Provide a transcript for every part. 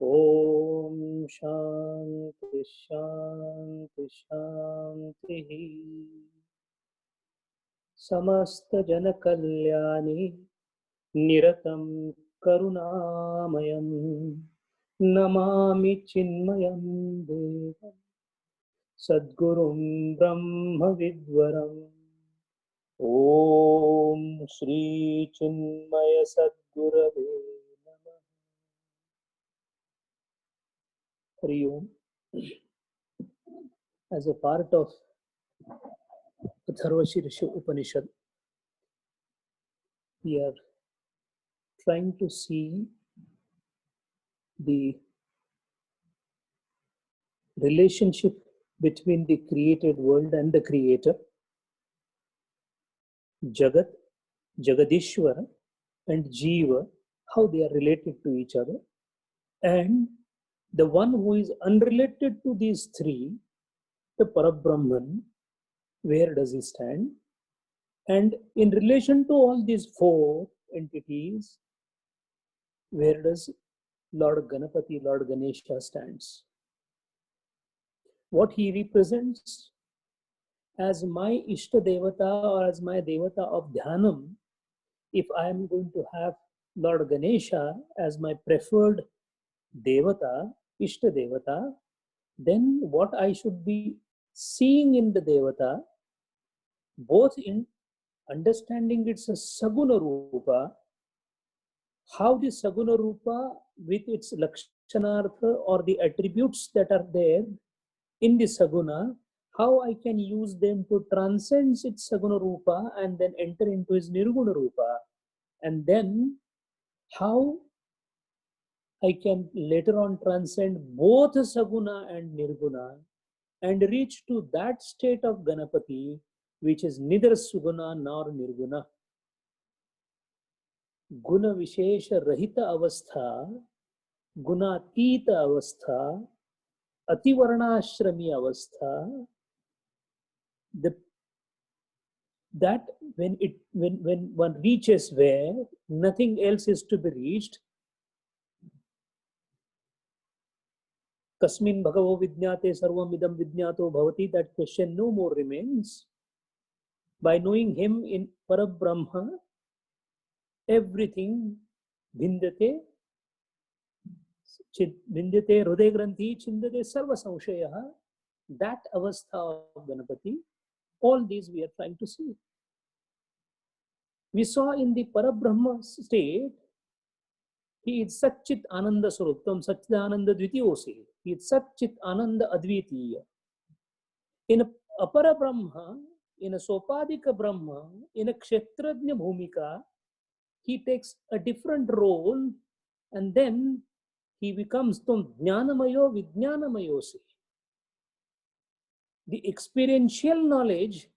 ओम शांति शांति शांति। समस्त जन कल्याणी निरतं करुणामयं नमामि चिन्मयं देवं सद्गुरुं ब्रह्म विद्वरम्। ओम श्री चिन्मय सद्गुरवे नमः। हरि ओम। As a part of Atharvashirsha Upanishad, we are trying to see the relationship between the created world and the creator, Jagat, Jagadishwara, and Jiva, how they are related to each other. And the one who is unrelated to these three, the Parabrahman, where does he stand? And in relation to all these four entities, where does Lord Ganapati, Lord Ganesha stands? What he represents as my Ishta Devata or as my Devata of Dhyanam, if I am going to have Lord Ganesha as my preferred Devata, Ishta Devata, then what I should be seeing in the Devata, both in understanding it's a Saguna Rupa, how the Saguna Rupa with its Lakshanartha or the attributes that are there in the Saguna, how I can use them to transcend its Saguna Rupa and then enter into his Nirguna Rupa, and then how I can later on transcend both Saguna and Nirguna and reach to that state of Ganapati which is neither Suguna nor Nirguna. Guna Vishesha Rahita Avastha, Gunatita Avastha, Ativarnashrami Avastha, that when one reaches where nothing else is to be reached, Kasmin Bhagavo Vijnate Sarvam Idam Vijnato Bhavati, that question no more remains. By knowing him in Parabrahma, everything Bhindate Hruday Granthi Chindate Sarva Samshayaha, that avastha of Ganapati, all these we are trying to see. We saw in the Parabrahma state, he is Satchit Ananda Saruptam, Satchit Ananda Dvitiyosi. He is Satchit Ananda Advitiya. In a Parabrahma, in a Sopadika Brahma, in a Kshetrajna Bhumika, he takes a different role and then he becomes Tum Jnanamayo Vijnanamayosi. The experiential knowledge,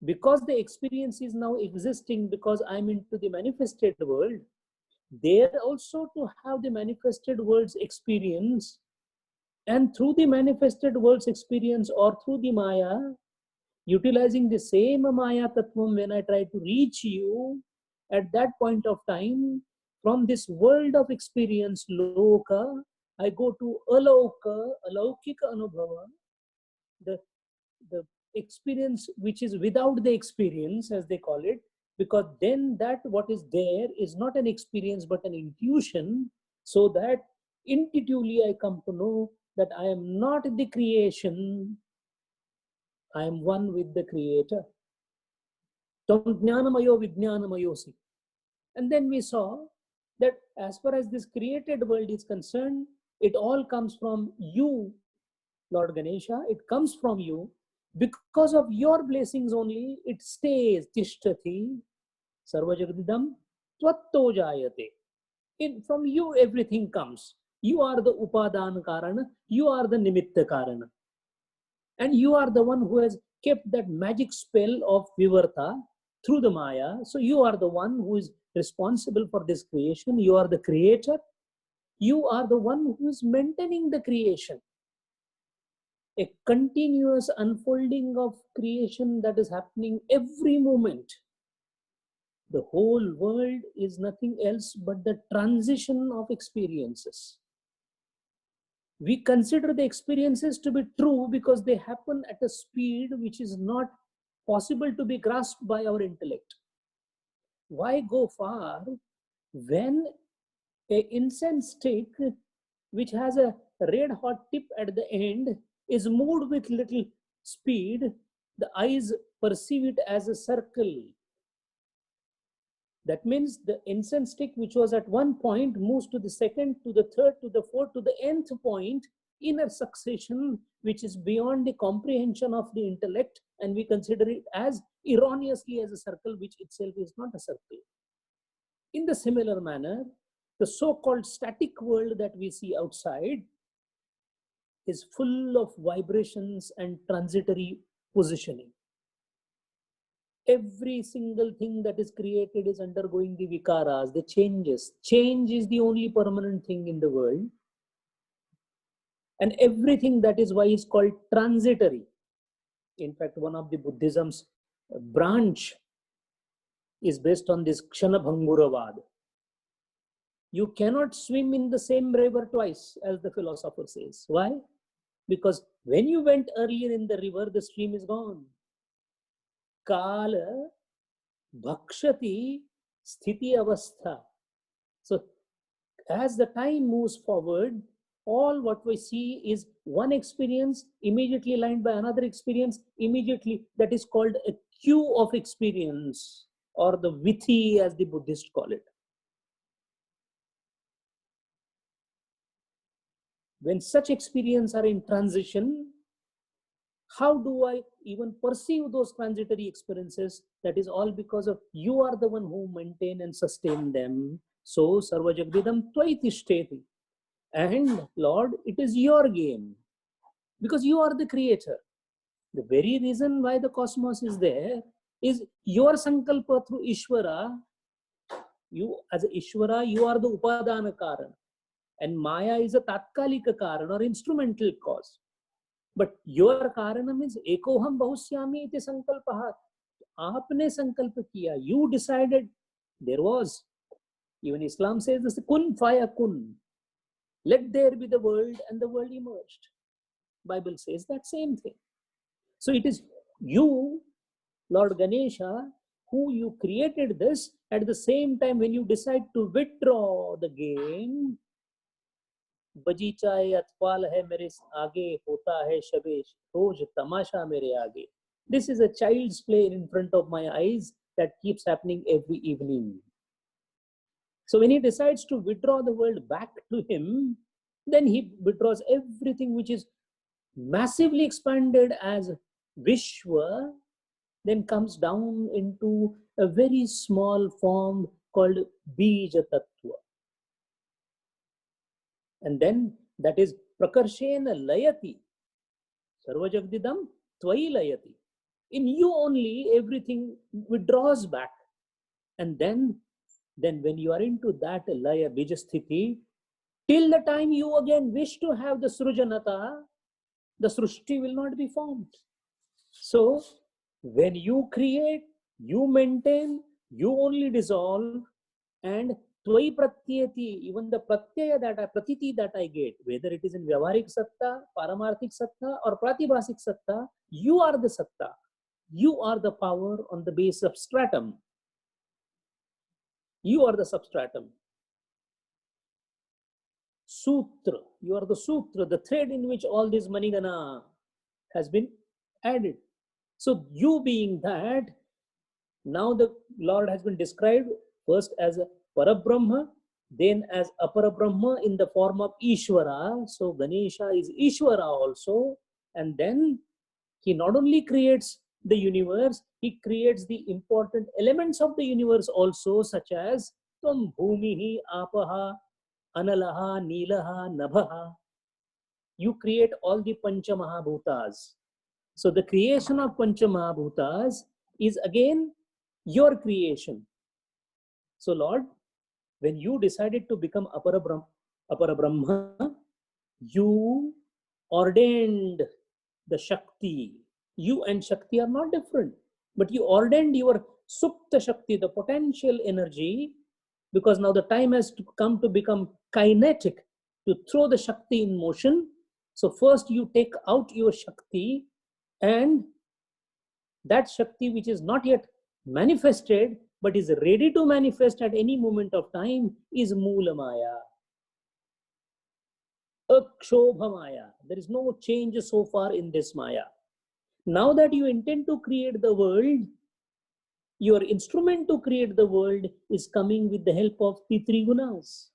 because the experience is now existing, because I'm into the manifested world, there also to have the manifested world's experience, and through the manifested world's experience or through the Maya, utilizing the same Maya Tattvam, when I try to reach you at that point of time, from this world of experience, Loka, I go to Aloka, Alaukika Anubhava, the experience which is without the experience, as they call it, because then that what is there is not an experience but an intuition, so that intuitively I come to know that I am not the creation, I am one with the Creator. And then we saw that as far as this created world is concerned, it all comes from you, Lord Ganesha. It comes from you. Because of your blessings only, it stays. Tishtati sarvajagadidam tvatto jayate. From you everything comes. You are the upadana karana. You are the nimitta karana. And you are the one who has kept that magic spell of vivarta through the Maya. So you are the one who is responsible for this creation. You are the creator. You are the one who is maintaining the creation. A continuous unfolding of creation that is happening every moment. The whole world is nothing else but the transition of experiences. We consider the experiences to be true because they happen at a speed which is not possible to be grasped by our intellect. Why go far when a incense stick which has a red hot tip at the end is moved with little speed? The eyes perceive it as a circle. That means the incense stick which was at one point moves to the second, to the third, to the fourth, to the nth point in a succession which is beyond the comprehension of the intellect, and we consider it as erroneously as a circle which itself is not a circle. In the similar manner, the so-called static world that we see outside is full of vibrations and transitory positioning. Every single thing that is created is undergoing the vikaras, the changes. Change is the only permanent thing in the world. And everything that is why is called transitory. In fact, one of the Buddhism's branch is based on this Kshanabhanguravad. You cannot swim in the same river twice, as the philosopher says. Why? Because when you went earlier in the river, the stream is gone. Kala bhakshati sthiti avastha. So as the time moves forward, all what we see is one experience immediately lined by another experience immediately. That is called a queue of experience, or the vithi as the Buddhists call it. When such experiences are in transition, how do I even perceive those transitory experiences? That is all because of you are the one who maintain and sustain them. So, sarva jagdidam tvaitishtheti. And Lord, it is your game because you are the creator. The very reason why the cosmos is there is your sankalpa through Ishvara. You, as Ishvara, you are the upadana karan. And Maya is a tatkalika karan or instrumental cause. But your karanam is ekoham bahusyami iti sankalpaha. Aapne sankalp kiya. You decided. There was. Even Islam says this, kun faya kun. Let there be the world, and the world emerged. Bible says that same thing. So it is you, Lord Ganesha, who you created this. At the same time, when you decide to withdraw the game, बगीचा अतपाल है मेरे आगे होता है शबे रोज tamasha mere aage. This is a child's play in front of my eyes that keeps happening every evening. So when he decides to withdraw the world back to him, then he withdraws everything which is massively expanded as Vishwa, then comes down into a very small form called Bija Tattva. And then that is Prakarshena Layati. Sarva Jagdidam Tvai Layati. In you only everything withdraws back. And then when you are into that Laya Bijasthiti, till the time you again wish to have the Srujanata, the Srushti will not be formed. So when you create, you maintain, you only dissolve, and Tvai Pratyati, even the Pratyaya that Pratiti that I get, whether it is in Vyavaharik Satta, Paramarthik Satta, or Pratibhasik Satta, you are the Satta. You are the power on the base of stratum. You are the substratum. Sutra, you are the Sutra, the thread in which all this Manigana has been added. So you being that, now the Lord has been described first as a Parabrahma, then as Aparabrahma in the form of Ishvara. So Ganesha is Ishvara also. And then he not only creates the universe, he creates the important elements of the universe also, such as Tvam Bhumihi Apaha Analaha Nilaha Nabhaha. You create all the Pancha Mahabhutas. So the creation of Pancha Mahabhutas is again your creation. So Lord, when you decided to become Aparabrahma, you ordained the Shakti. You and Shakti are not different, but you ordained your Supta Shakti, the potential energy, because now the time has come to become kinetic, to throw the Shakti in motion. So first you take out your Shakti, and that Shakti which is not yet manifested but is ready to manifest at any moment of time is Moola Maya. Akshobha Maya. There is no change so far in this Maya. Now that you intend to create the world, your instrument to create the world is coming with the help of the three gunas.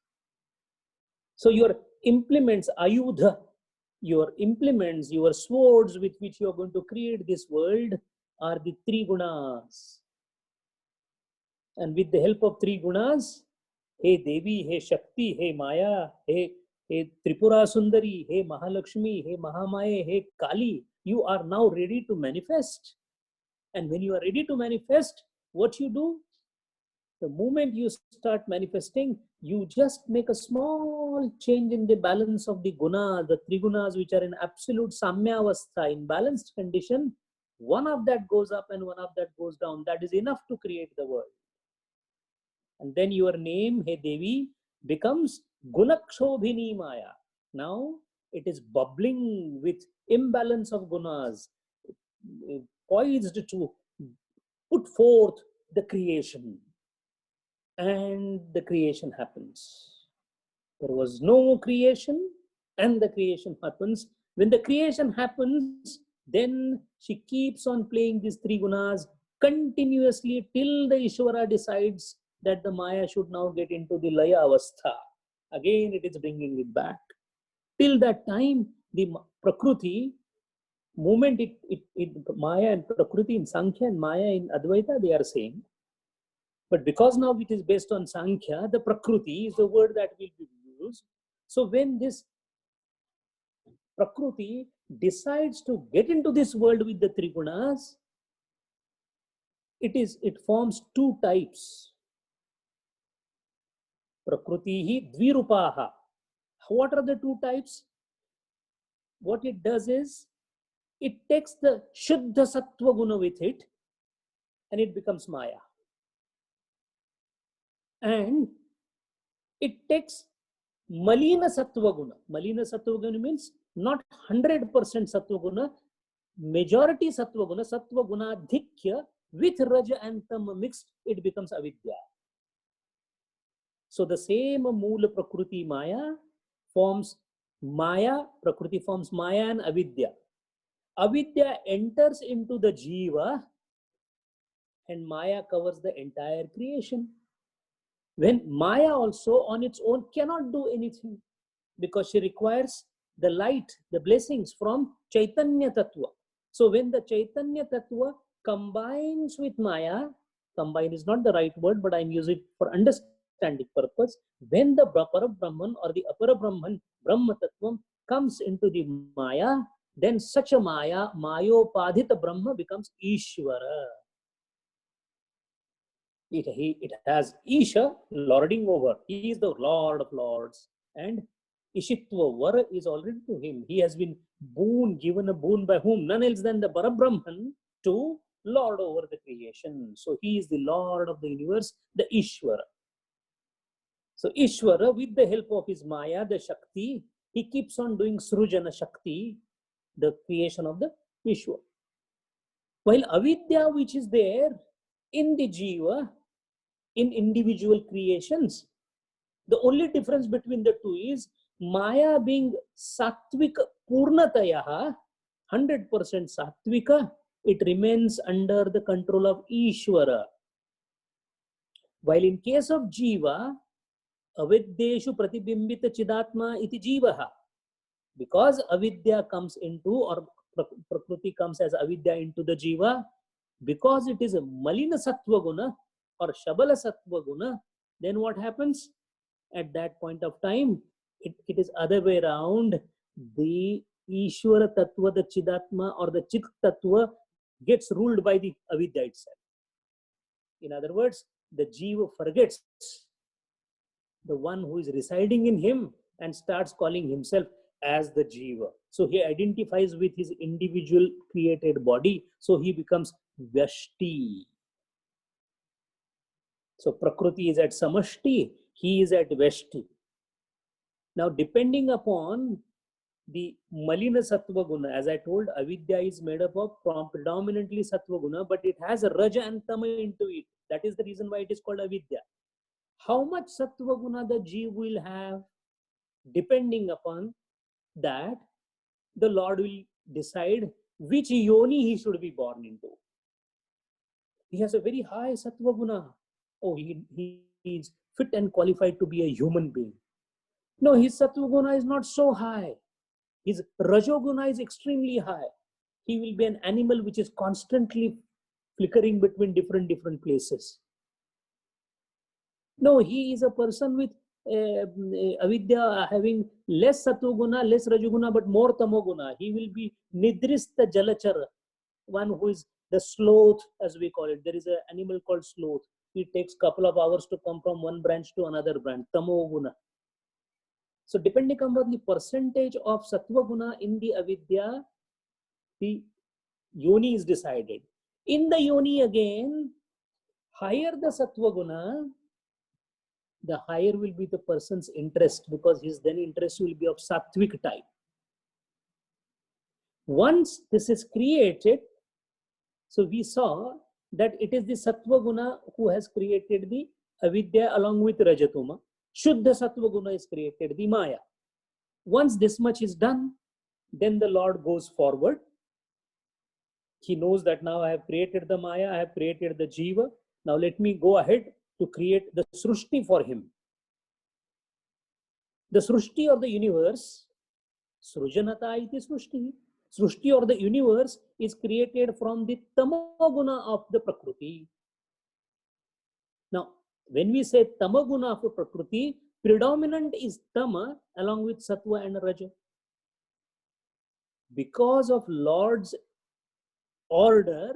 So your implements, ayudha, your implements, your swords with which you are going to create this world are the three gunas. And with the help of three gunas, hey Devi, hey Shakti, hey Maya, hey Tripura Sundari, hey Mahalakshmi, hey Mahamaya, hey Kali, you are now ready to manifest. And when you are ready to manifest, what you do? The moment you start manifesting, you just make a small change in the balance of the gunas, the three gunas which are in absolute samyavastha, in balanced condition. One of that goes up and one of that goes down. That is enough to create the world. And then your name, Hey Devi, becomes Gunakshobhini Maya. Now it is bubbling with imbalance of gunas, poised to put forth the creation. And the creation happens. There was no creation, and the creation happens. When the creation happens, then she keeps on playing these three gunas continuously till the Ishvara decides that the Maya should now get into the Laya Avastha. Again, it is bringing it back. Till that time, the Prakruti, moment Maya and Prakriti in Sankhya and Maya in Advaita, they are saying. But because now it is based on Sankhya, the Prakriti is the word that will be used. So when this Prakriti decides to get into this world with the three gunas, it forms two types. Prakritihi dvirupaha. What are the two types? What it does is, it takes the Shuddha Sattva Guna with it, and it becomes Maya. And it takes Malina Sattva Guna. Malina Sattva Guna means not 100% Sattva Guna, majority Sattva Guna Dhikya with Raja and Tam mixed, it becomes Avidya. So the same Moola Prakriti Maya forms Maya, Prakriti forms Maya and Avidya. Avidya enters into the Jiva, and Maya covers the entire creation. When Maya also on its own cannot do anything, because she requires the light, the blessings from Chaitanya Tattva. So when the Chaitanya Tattva combines with Maya, combine is not the right word, but I'm using it for understanding purpose. When the Parabrahman or the Apara Brahman, Brahma Tattva comes into the Maya, then such a Maya, Mayopadhita Brahma becomes Ishvara. It has Isha lording over. He is the Lord of Lords. And Ishitva Vara is already to him. He has been given a boon by whom? None else than the Parabrahman to lord over the creation. So he is the Lord of the universe, the Ishvara. So Ishvara, with the help of his Maya, the Shakti, he keeps on doing Srujana Shakti, the creation of the Vishwa. While Avidya, which is there in the Jiva, in individual creations, the only difference between the two is Maya being Satvik Purnatayaha, 100% Satvika, it remains under the control of Ishvara. While in case of Jiva, Avidyeshu Pratibimbita Chidatma iti Jivaha. Because Avidya comes into, or Prakriti comes as Avidya into the Jiva, because it is a Malina Sattva Guna or Shabala Sattva Guna, then what happens? At that point of time, it is other way around. The Ishvara Tattva, the Chidatma or the Chit Tattva gets ruled by the Avidya itself. In other words, the Jiva forgets the one who is residing in him and starts calling himself as the Jiva. So he identifies with his individual created body. So he becomes Vyashti. So Prakriti is at Samashti, he is at Vyashti. Now, depending upon the Malina Sattva Guna, as I told, avidya is made up of predominantly Sattva Guna, but it has a Raja and Tama into it. That is the reason why it is called avidya. How much Sattva Guna the Jeev will have, depending upon that, the Lord will decide which yoni he should be born into. He has a very high Sattva Guna. Oh, he is fit and qualified to be a human being. No, his Sattva Guna is not so high. His Rajoguna is extremely high. He will be an animal which is constantly flickering between different places. No, he is a person with avidya having less Sattva-guna, less Rajoguna, but more Tamoguna. He will be Nidrista Jalachara, one who is the sloth, as we call it. There is an animal called sloth. It takes a couple of hours to come from one branch to another branch, Tamoguna. So depending on the percentage of Sattva Guna in the avidya, the yoni is decided. In the yoni again, higher the Sattva Guna, the higher will be the person's interest, because his then interest will be of Sattvic type. Once this is created, so we saw that it is the Sattva Guna who has created the avidya along with Rajatuma. Shuddha Sattva Guna is created, the Maya. Once this much is done, then the Lord goes forward. He knows that now I have created the Maya, I have created the Jiva. Now let me go ahead to create the Srushti for him. The Srushti or the universe, Srujanata iti Srushti. Srushti or the universe is created from the Tamoguna of the Prakriti. Now, when we say Tamoguna of the Prakriti, predominant is Tama along with Sattva and Raja. Because of Lord's order,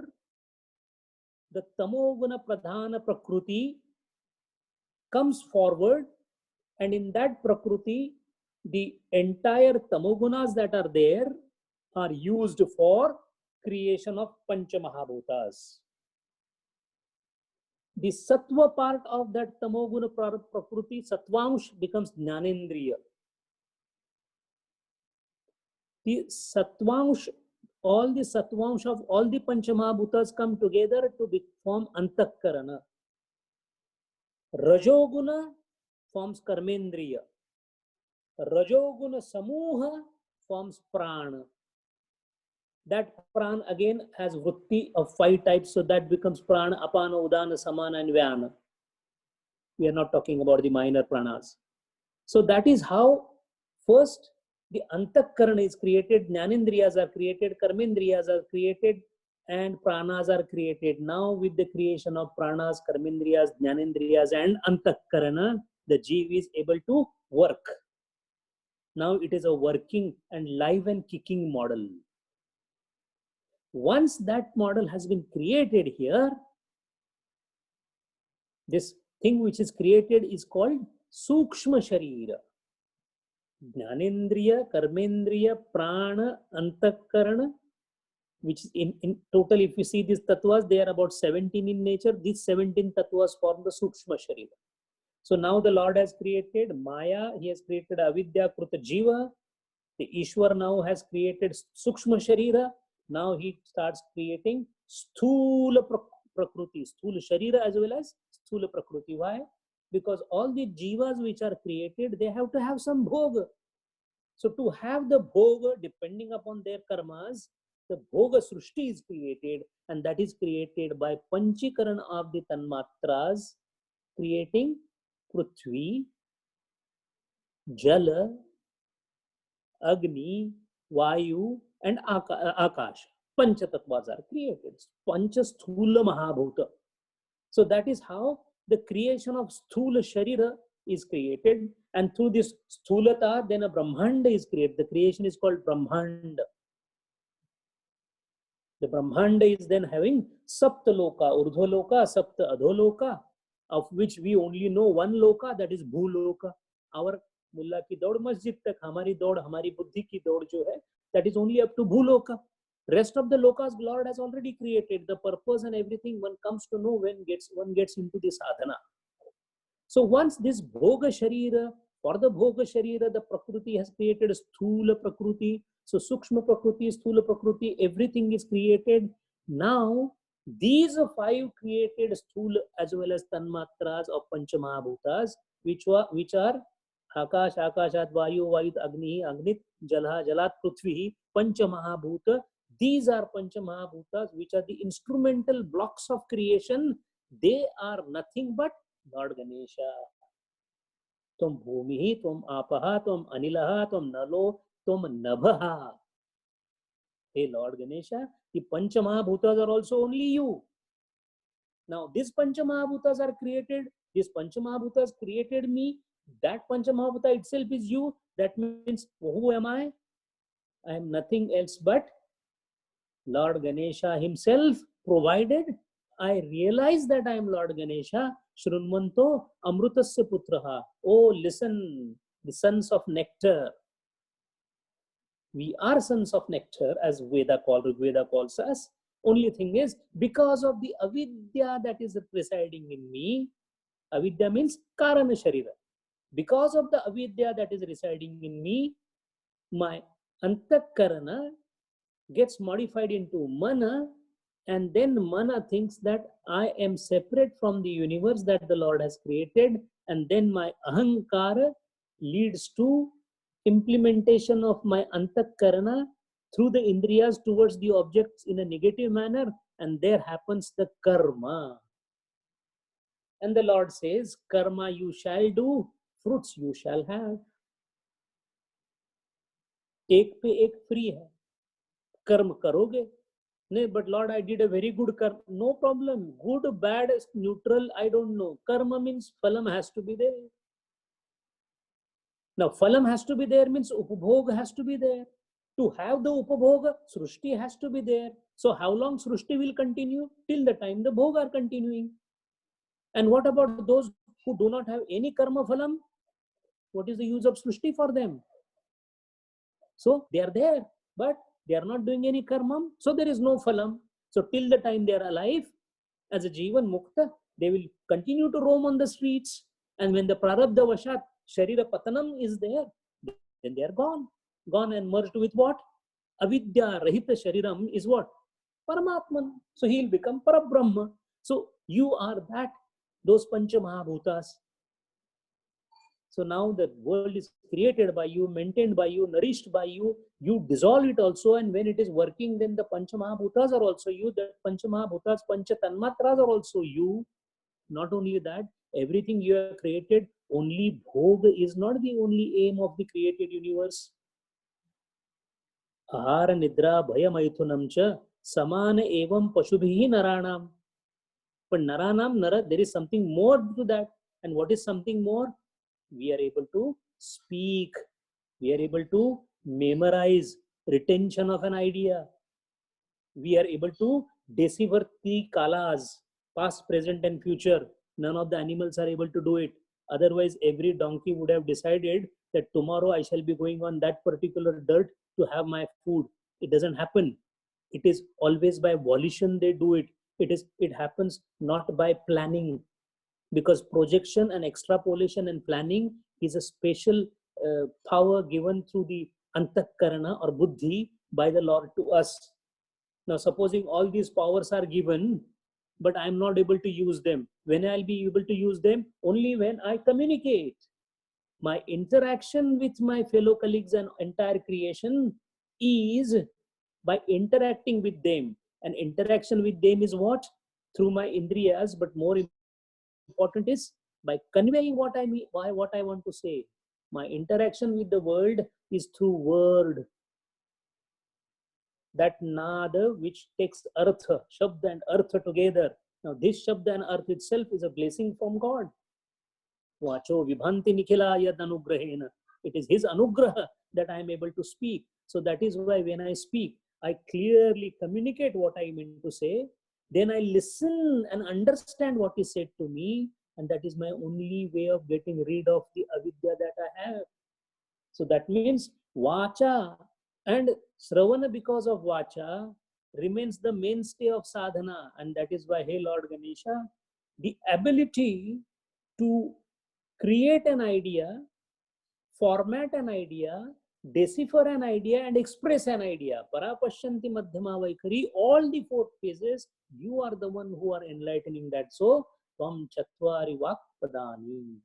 the Tamoguna Pradhana Prakriti comes forward, and in that Prakriti, the entire Tamogunas that are there are used for creation of Panchamahabhutas. The Sattva part of that Tamoguna Prakriti, Sattvansh, becomes Jnanendriya. The Sattvansh, all the Sattvansh of all the Panchamahabhutas come together to form Antakarana. Rajoguna forms Karmendriya. Rajoguna Samuha forms Prana. That Prana again has Vritti of 5 types, so that becomes Prana, Apana, Udana, Samana and Vyana. We are not talking about the minor pranas. So that is how first the Antakarana is created, Jnanendriyas are created, Karmendriyas are created, and Pranas are created. Now with the creation of Pranas, Karmendriyas, Jnanendriyas and Antakarana, the Jeev is able to work. Now it is a working and live and kicking model. Once that model has been created here, this thing which is created is called Sukshma Sharira. Jnanendriya, Karmendriya, Prana, Antakarana, which is in total, if you see these tattvas, they are about 17 in nature. These 17 tattvas form the Sukshma Sharira. So now the Lord has created Maya, he has created Avidya Kruta Jiva. The Ishwar now has created Sukshma Sharira. Now he starts creating Sthula Prakriti, Sthula Sharira as well as Sthula Prakriti. Why? Because all the Jivas which are created, they have to have some Bhoga. So to have the Bhoga, depending upon their karmas, the Bhoga Srushti is created, and that is created by Panchikaran of the Tanmatras, creating Prithvi, Jala, Agni, Vayu, and Akash. Pancha tattvas are created. Pancha Sthula Mahabhuta. So that is how the creation of Sthula Sharira is created. And through this Sthulata, then a Brahmanda is created. The creation is called Brahmanda. The Brahmanda is then having Sapta Loka, Urdhva-loka, Sapta Adholoka, of which we only know one Loka, that is Bhuloka. Our मुल्ला की दौड़ मस्जिद तक, हमारी दौड़, हमारी बुद्धि की दौड़ जो है, that is only up to Bhuloka. Rest of the lokas Lord has already created. The purpose and everything one comes to know when one gets into this sadhana. So once this Bhoga Sharira For the Bhoga Sharira, the Prakriti has created Sthula Prakriti. So Sukshma Prakriti, Sthula Prakriti, everything is created. Now, these five created Sthula as well as Tanmatras of Panchamahabhutas, which are Akash, Akashat, Vayu, Vayut, Agni, Agnit, Jalha, Jalat, Prithvi, Panchamahabhuta. These are Panchamahabhutas, which are the instrumental blocks of creation. They are nothing but Lord Ganesha. तुम भूमि तुम आपः तुम अनिलः तुम नलो तुम नभः. Hey Lord Ganesha, the Panchamahabhutas are also only you. Now these Panchamahabhutas are created, these Panchamahabhutas created me, that Panchamahabhuta itself is you. That means who am I? I am nothing else but Lord Ganesha himself, provided I realize that I am Lord Ganesha. Shrunvanto Amrutasya Putraha. Oh, listen, the sons of nectar. We are sons of nectar, as Veda calls us. Only thing is, because of the avidya that is residing in me, avidya means karana sharira. Because of the avidya that is residing in me, my antakarana gets modified into mana, and then mana thinks that I am separate from the universe that the Lord has created, and then my ahankara leads to implementation of my antakarana through the indriyas towards the objects in a negative manner, and there happens the karma. And the Lord says, karma you shall do, fruits you shall have. एक पे एक free है, कर्म करोगे नहीं, but Lord, I did a very good karma. No problem. Good, bad, neutral, I don't know. Karma means phalam has to be there. Now, phalam has to be there means upabhog has to be there. To have the upabhog, srushti has to be there. So how long srushti will continue? Till the time the bhog are continuing. And what about those who do not have any karma phalam? What is the use of srushti for them? So they are there, but they are not doing any karmam, so there is no phalam. So till the time they are alive, as a jivan mukta, they will continue to roam on the streets. And when the prarabdha vashat, sharira patanam is there, then they are gone. Gone and merged with what? Avidya rahita shariram is what? Paramatman. So he will become Parabrahma. So you are that, those Pancha Mahabhutas. So now the world is created by you, maintained by you, nourished by you. You dissolve it also, and when it is working, then the Pancha Mahabhutas are also you. The Pancha Mahabhutas, Pancha Tanmatras are also you. Not only that, everything you have created, only Bhog is not the only aim of the created universe. Ahara Nidra Bhaya Maithunam cha Samana Evam Pashubhihi Naranam. But Naranam, Nara, there is something more to that. And what is something more? We are able to speak, we are able to memorize, retention of an idea, we are able to decipher the kalas, past, present and future. None of the animals are able to do it. Otherwise, every donkey would have decided that tomorrow I shall be going on that particular dirt to have my food. It doesn't happen. It is always by volition they do it. It happens not by planning, because projection and extrapolation and planning is a special power given through the antakarana or buddhi by the Lord to us. Now, supposing all these powers are given, but I am not able to use them. When I'll be able to use them? Only when I communicate. My interaction with my fellow colleagues and entire creation is by interacting with them. And interaction with them is what? Through my indriyas, but more important is by conveying what I mean, what I want to say. My interaction with the world is through word. That nada which takes artha, shabda and artha together. Now this shabda and artha itself is a blessing from God. Vacho vibhanti nikhila yad anugrahena. It is his anugraha that I am able to speak. So that is why when I speak, I clearly communicate what I mean to say. Then I listen and understand what is said to me. And that is my only way of getting rid of the avidya that I have. So that means vacha and Sravana, because of Vacha, remains the mainstay of sadhana. And that is why, hey Lord Ganesha, the ability to create an idea format an idea, decipher an idea, and express an idea. Parapashyanti Madhyama Vaikhari, all the four phases, you are the one who are enlightening that. So, Tvam Chatvari Vakpadani.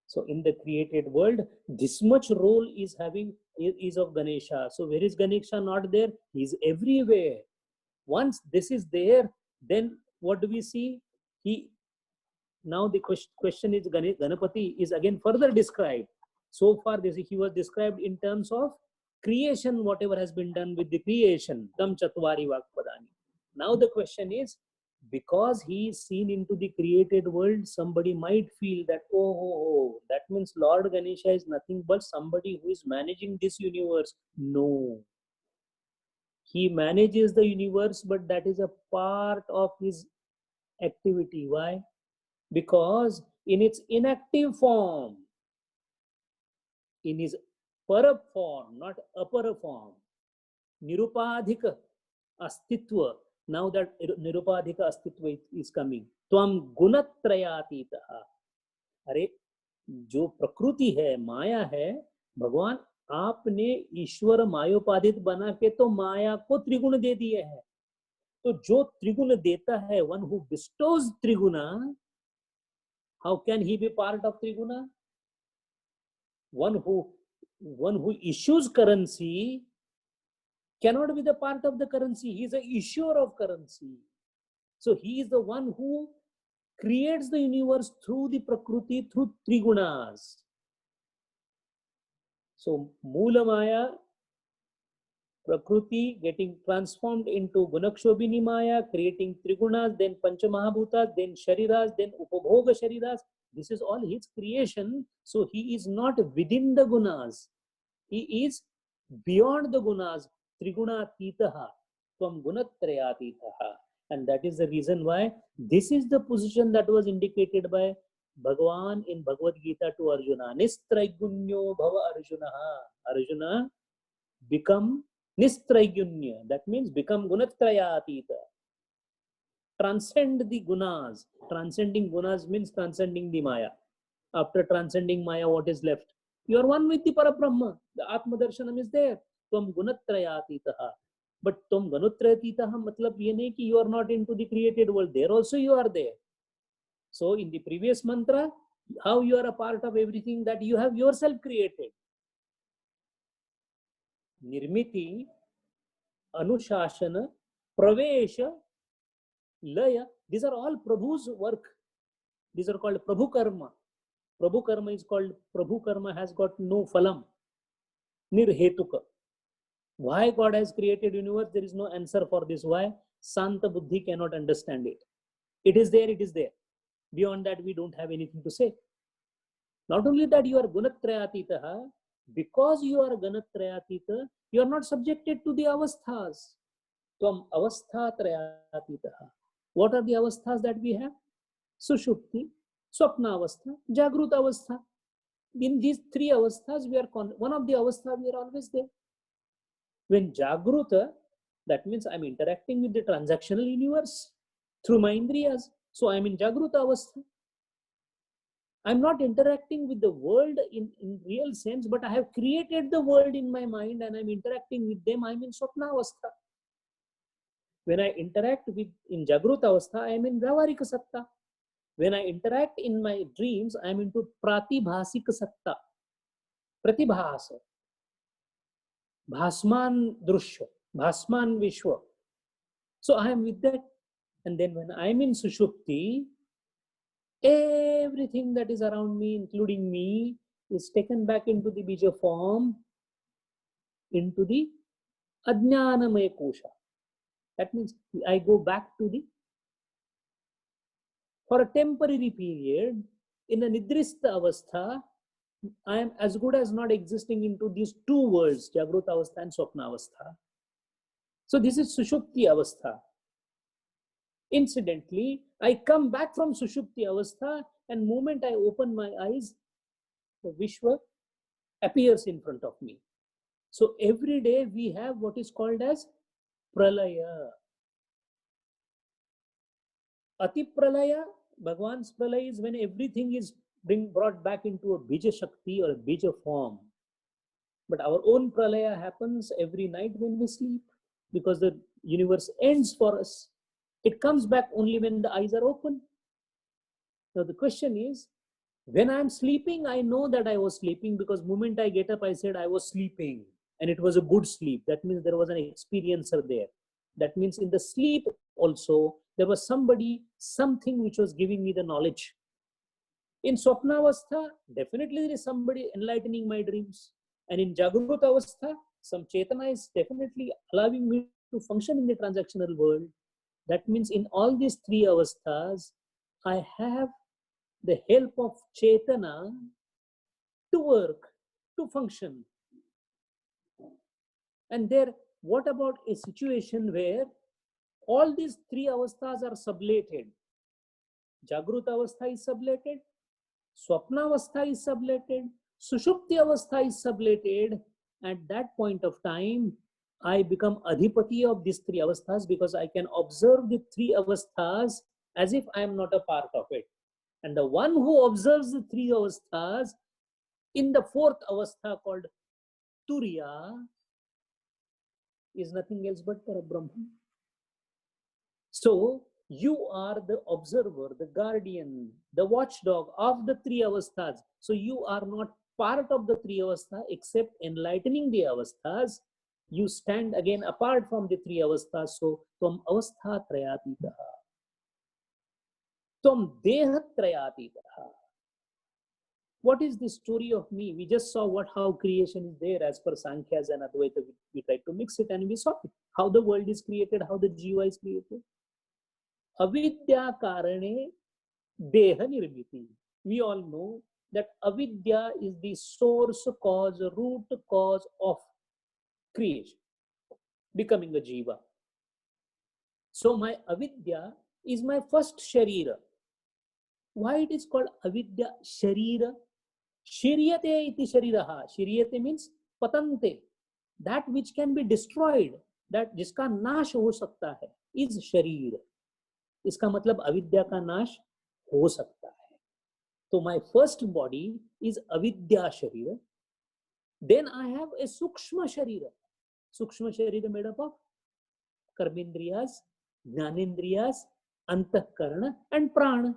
So, in the created world, this much role is having is of Ganesha. So, where is Ganesha not there? He is everywhere. Once this is there, then what do we see? Now the question is Ganapati is again further described. So far, he was described in terms of creation, whatever has been done with the creation. Tam Chatvari Vakpadani. Now the question is, because he is seen into the created world, somebody might feel that, oh, that means Lord Ganesha is nothing but somebody who is managing this universe. No. He manages the universe, but that is a part of his activity. Why? Because in its inactive form, in his para form, not apara form, nirupadhika astitva, now that nirupadhika astitva is coming, tvam gunatrayatitaha. अरे जो प्रकृति है, माया है, भगवान आपने ईश्वर मायोपाधित बना के तो माया को त्रिगुण दे दिए है. तो जो त्रिगुण देता है, वन हु बिस्टोज त्रिगुणा, how can he be part of Triguna? One who issues currency cannot be the part of the currency. He is an issuer of currency. So he is the one who creates the universe through the Prakriti, through Trigunas. So Mula Maya, Prakriti getting transformed into Gunakshobhini Maya, creating Trigunas, then Panchamahabhutas, then Shariras, then Upabhoga Shariras. This is all his creation. So he is not within the gunas. He is beyond the gunas. Trigunatitaha, tvam gunatrayatitaha. And that is the reason why this is the position that was indicated by Bhagavan in Bhagavad Gita to Arjuna. Nistragunyo bhava Arjunaha. Arjuna, become Nistraigunya. That means become gunatrayatita. Transcend the gunas. Transcending gunas means transcending the Maya. After transcending Maya, what is left? You are one with the Parabrahma. The Atma Darshanam is there. Tvam gunatrayatitaha. But tvam gunatrayatitaha matlab ye nahi ki you are not into the created world. There also you are there. So in the previous mantra, how you are a part of everything that you have yourself created. Nirmiti, Anushasana, Pravesha, Laya, these are all Prabhu's work. These are called Prabhu Karma. Prabhu Karma is called, Prabhu Karma has got no phalam. Nirhetuka. Why God has created universe? There is no answer for this. Why? Santa Buddhi cannot understand it. It is there, it is there. Beyond that, we don't have anything to say. Not only that, you are Gunatrayatitaha. Because you are Gunatrayatita, you are not subjected to the avasthas. Tvam avastha trayatitaha. What are the avasthas that we have? Sushupti, Swapna avastha, Jagruta avastha. In these three avasthas, we are one of the avasthas we are always there. When Jagruta, that means I'm interacting with the transactional universe through my indriyas. So I'm in Jagruta avastha. I'm not interacting with the world in real sense, but I have created the world in my mind and I'm interacting with them. I'm in Swapna avastha. When I interact with in Jagruta avastha, I am in Vyavarika satta. When I interact in my dreams, I am into Pratibhasika satta. Pratibhasa. Bhasman drushya. Bhasman vishwa. So I am with that. And then when I am in Sushupti, everything that is around me, including me, is taken back into the bija form, into the Ajnanamaya kosha. That means I go back to the, for a temporary period, in a nidrista avastha, I am as good as not existing into these two worlds, Jagruta avastha and Swapna avastha. So this is Sushupti avastha. Incidentally, I come back from Sushupti avastha, and moment I open my eyes, the Vishwa appears in front of me. So every day we have what is called as Pralaya. Ati Pralaya, Bhagwan's Pralaya is when everything is brought back into a bija shakti or a bija form. But our own pralaya happens every night when we sleep, because the universe ends for us. It comes back only when the eyes are open. Now the question is, when I'm sleeping, I know that I was sleeping, because moment I get up, I said I was sleeping, and it was a good sleep. That means there was an experiencer there. That means in the sleep also, there was somebody, something which was giving me the knowledge. In Swapnavastha, definitely there is somebody enlightening my dreams. And in Jagruta Avastha, some Chetana is definitely allowing me to function in the transactional world. That means in all these three avasthas, I have the help of Chetana to work, to function. And there, what about a situation where all these three avasthas are sublated? Jagruta Avastha is sublated, Swapna Avastha is sublated, Sushupti Avastha is sublated. At that point of time, I become Adhipati of these three avasthas, because I can observe the three avasthas as if I am not a part of it. And the one who observes the three avasthas in the fourth avastha called Turiya is nothing else but Parabrahma. So you are the observer, the guardian, the watchdog of the three avasthas. So you are not part of the three avasthas except enlightening the avasthas. You stand again apart from the three avasthas. So tvam avastha trayatitaha. Tvam deha trayatitaha. What is the story of me? We just saw how creation is there as per Sankhyas and Advaita. We tried to mix it and we saw it. How the world is created, how the jiva is created. Avidya karane deha nirmiti. We all know that avidya is the source cause, root cause of creation, becoming a jiva. So my avidya is my first sharira. Why it is called avidya sharira? Shiryate iti shariraha. Shiryate means patante. That which can be destroyed, that जिसका नाश हो सकता है, is शरीर. इसका मतलब अविद्या का नाश हो सकता है. So my first body is avidya sharira. Then I have a sukshma sharira. Sukshma sharira made up of कर्मेंद्रियास, ज्ञानेन्द्रियास, अंतःकरण and prana.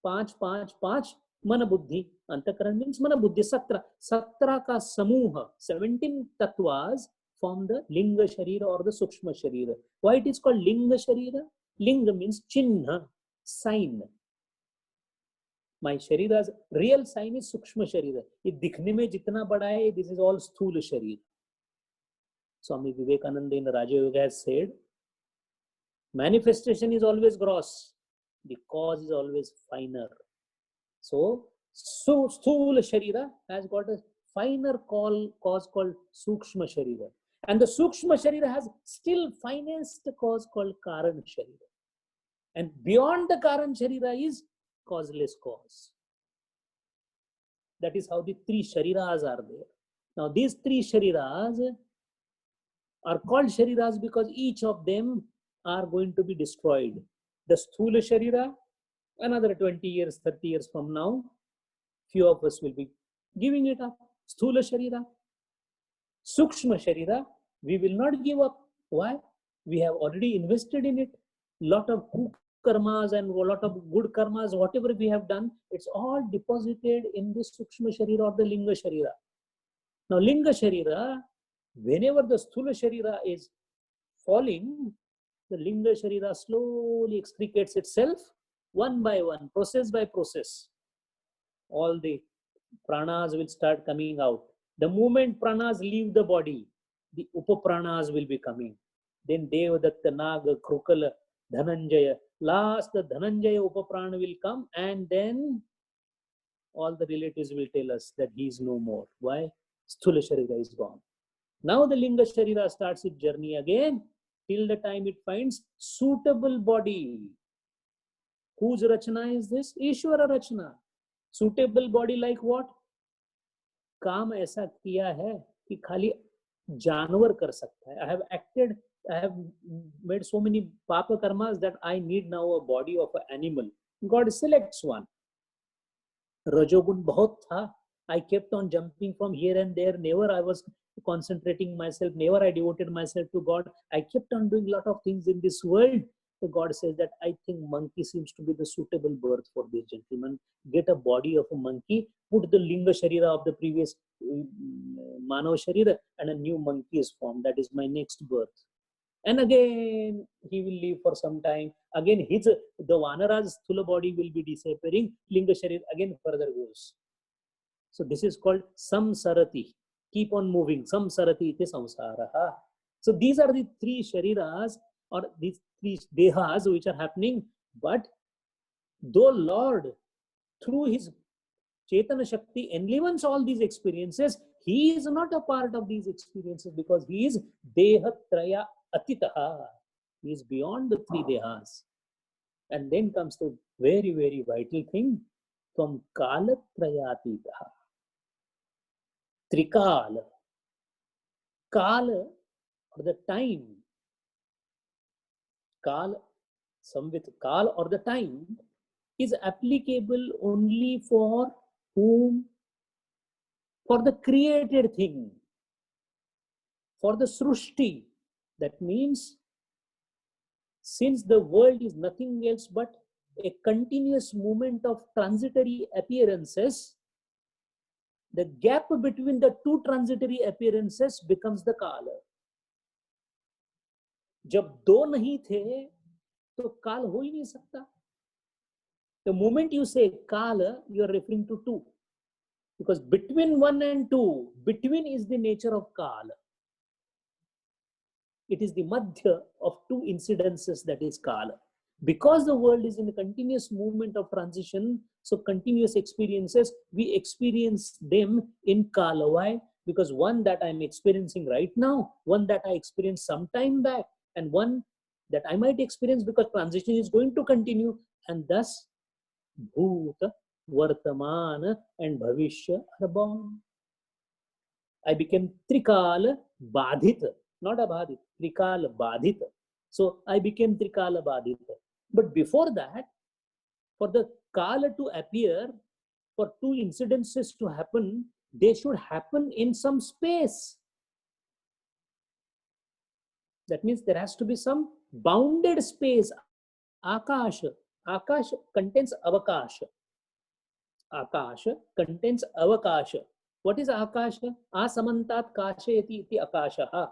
पांच मन बुद्धि. अंतःकरण means मन बुद्धि. 17 का समूह, 17 tattvas form the linga sharira or the sukshma sharira. Why it is called linga sharira? Linga means chinha, sign. My sharira's real sign is sukshma sharira. ये दिखने में जितना बड़ा है, this is all sthula sharira. Swami Vivekananda in Raja Yoga has said, manifestation is always gross, the cause is always finer. So sthula sharira has got a finer cause called sukshma sharira, and the sukshma sharira has still finest cause called karan sharira, and beyond the karan sharira is causeless cause. That is how the three shariras are there. Now these three shariras are called shariras because each of them are going to be destroyed. The sthula sharira, another 20 years, 30 years from now, few of us will be giving it up. Sthula sharira. Sukshma sharira, we will not give up. Why? We have already invested in it. Lot of karmas and a lot of good karmas, whatever we have done, it's all deposited in this sukshma sharira or the linga sharira. Now linga sharira, whenever the sthula sharira is falling, the linga sharira slowly extricates itself one by one, process by process. All the pranas will start coming out. The moment pranas leave the body, the upapranas will be coming. Then Devadatta, Naga, Krukala, Dhananjaya. Last, the Dhananjaya upaprana will come, and then all the relatives will tell us that he is no more. Why? Sthula sharira is gone. Now the linga sharira starts its journey again till the time it finds suitable body. Whose rachana is this? Ishvara rachana. Suitable body like what? काम ऐसा किया है कि खाली जानवर कर सकता है. I have acted, I have made so many papa karmas that I need now a body of an animal. God selects one. Rajogun bahut tha. I kept on jumping from here and there. Never I was concentrating myself. Never I devoted myself to God. I kept on doing a lot of things in this world. So God says that I think monkey seems to be the suitable birth for this gentleman. Get a body of a monkey, put the linga sharira of the previous manav sharira, and a new monkey is formed. That is my next birth. And again, he will live for some time. Again, the Vanara's sthula body will be disappearing. Linga sharira again further goes. So this is called samsarati. Keep on moving. Samsarati iti samsaraha. So these are the three shariras or these three dehas which are happening. But though Lord, through his Chaitanya Shakti, enlivens all these experiences, he is not a part of these experiences because he is dehatraya atitaha. He is beyond the three dehas. And then comes the very, very vital thing from kalatrayatitaha. Trikala. Kala, or the time. Kala, samvit, Kala or the time is applicable only for whom? For the created thing. For the Srushti. That means, since the world is nothing else but a continuous movement of transitory appearances, the gap between the two transitory appearances becomes the Kala. जब दो नहीं थे तो काल हो ही नहीं सकता. The moment you say Kala, you are referring to two. Because between one and two, between is the nature of Kala. It is the madhya of two incidences, that is Kala. Because the world is in a continuous movement of transition, so continuous experiences, we experience them in Kala. Why? Because one that I'm experiencing right now, one that I experienced some time back, and one that I might experience because transition is going to continue, and thus Bhuta, Vartamana and Bhavishya are born. I became Trikala Badhita, not Abhadita, Trikala Badhita. So I became Trikala Badhita. But before that, for the Kala to appear, for two incidences to happen, they should happen in some space. That means there has to be some bounded space. Akasha. Akasha contains avakasha. Akasha contains avakasha. What is akasha? Asamantat kashayati iti akashaha.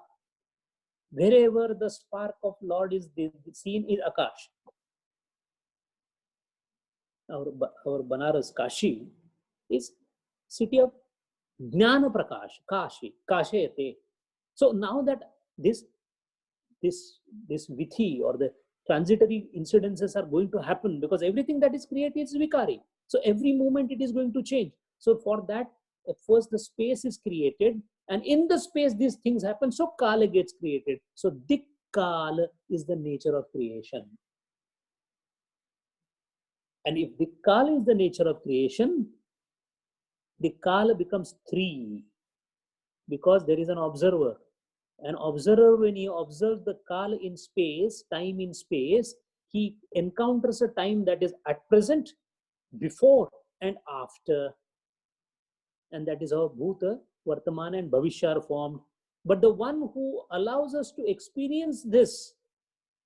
Wherever the spark of Lord is seen is Akash. Our Banaras Kashi is city of Jnana Prakash, Kashi, Kashayate. So now that this vithi or the transitory incidences are going to happen, because everything that is created is vikari. So every moment it is going to change. So for that, first the space is created, and in the space these things happen. So Kala gets created. So Dikkala is the nature of creation. And if Dikkala is the nature of creation, Dikkala becomes three, because there is an observer. An observer, when he observes the Kala in space, time in space, he encounters a time that is at present, before and after. And that is how Bhuta, Vartamana and Bhavishya are formed. But the one who allows us to experience this,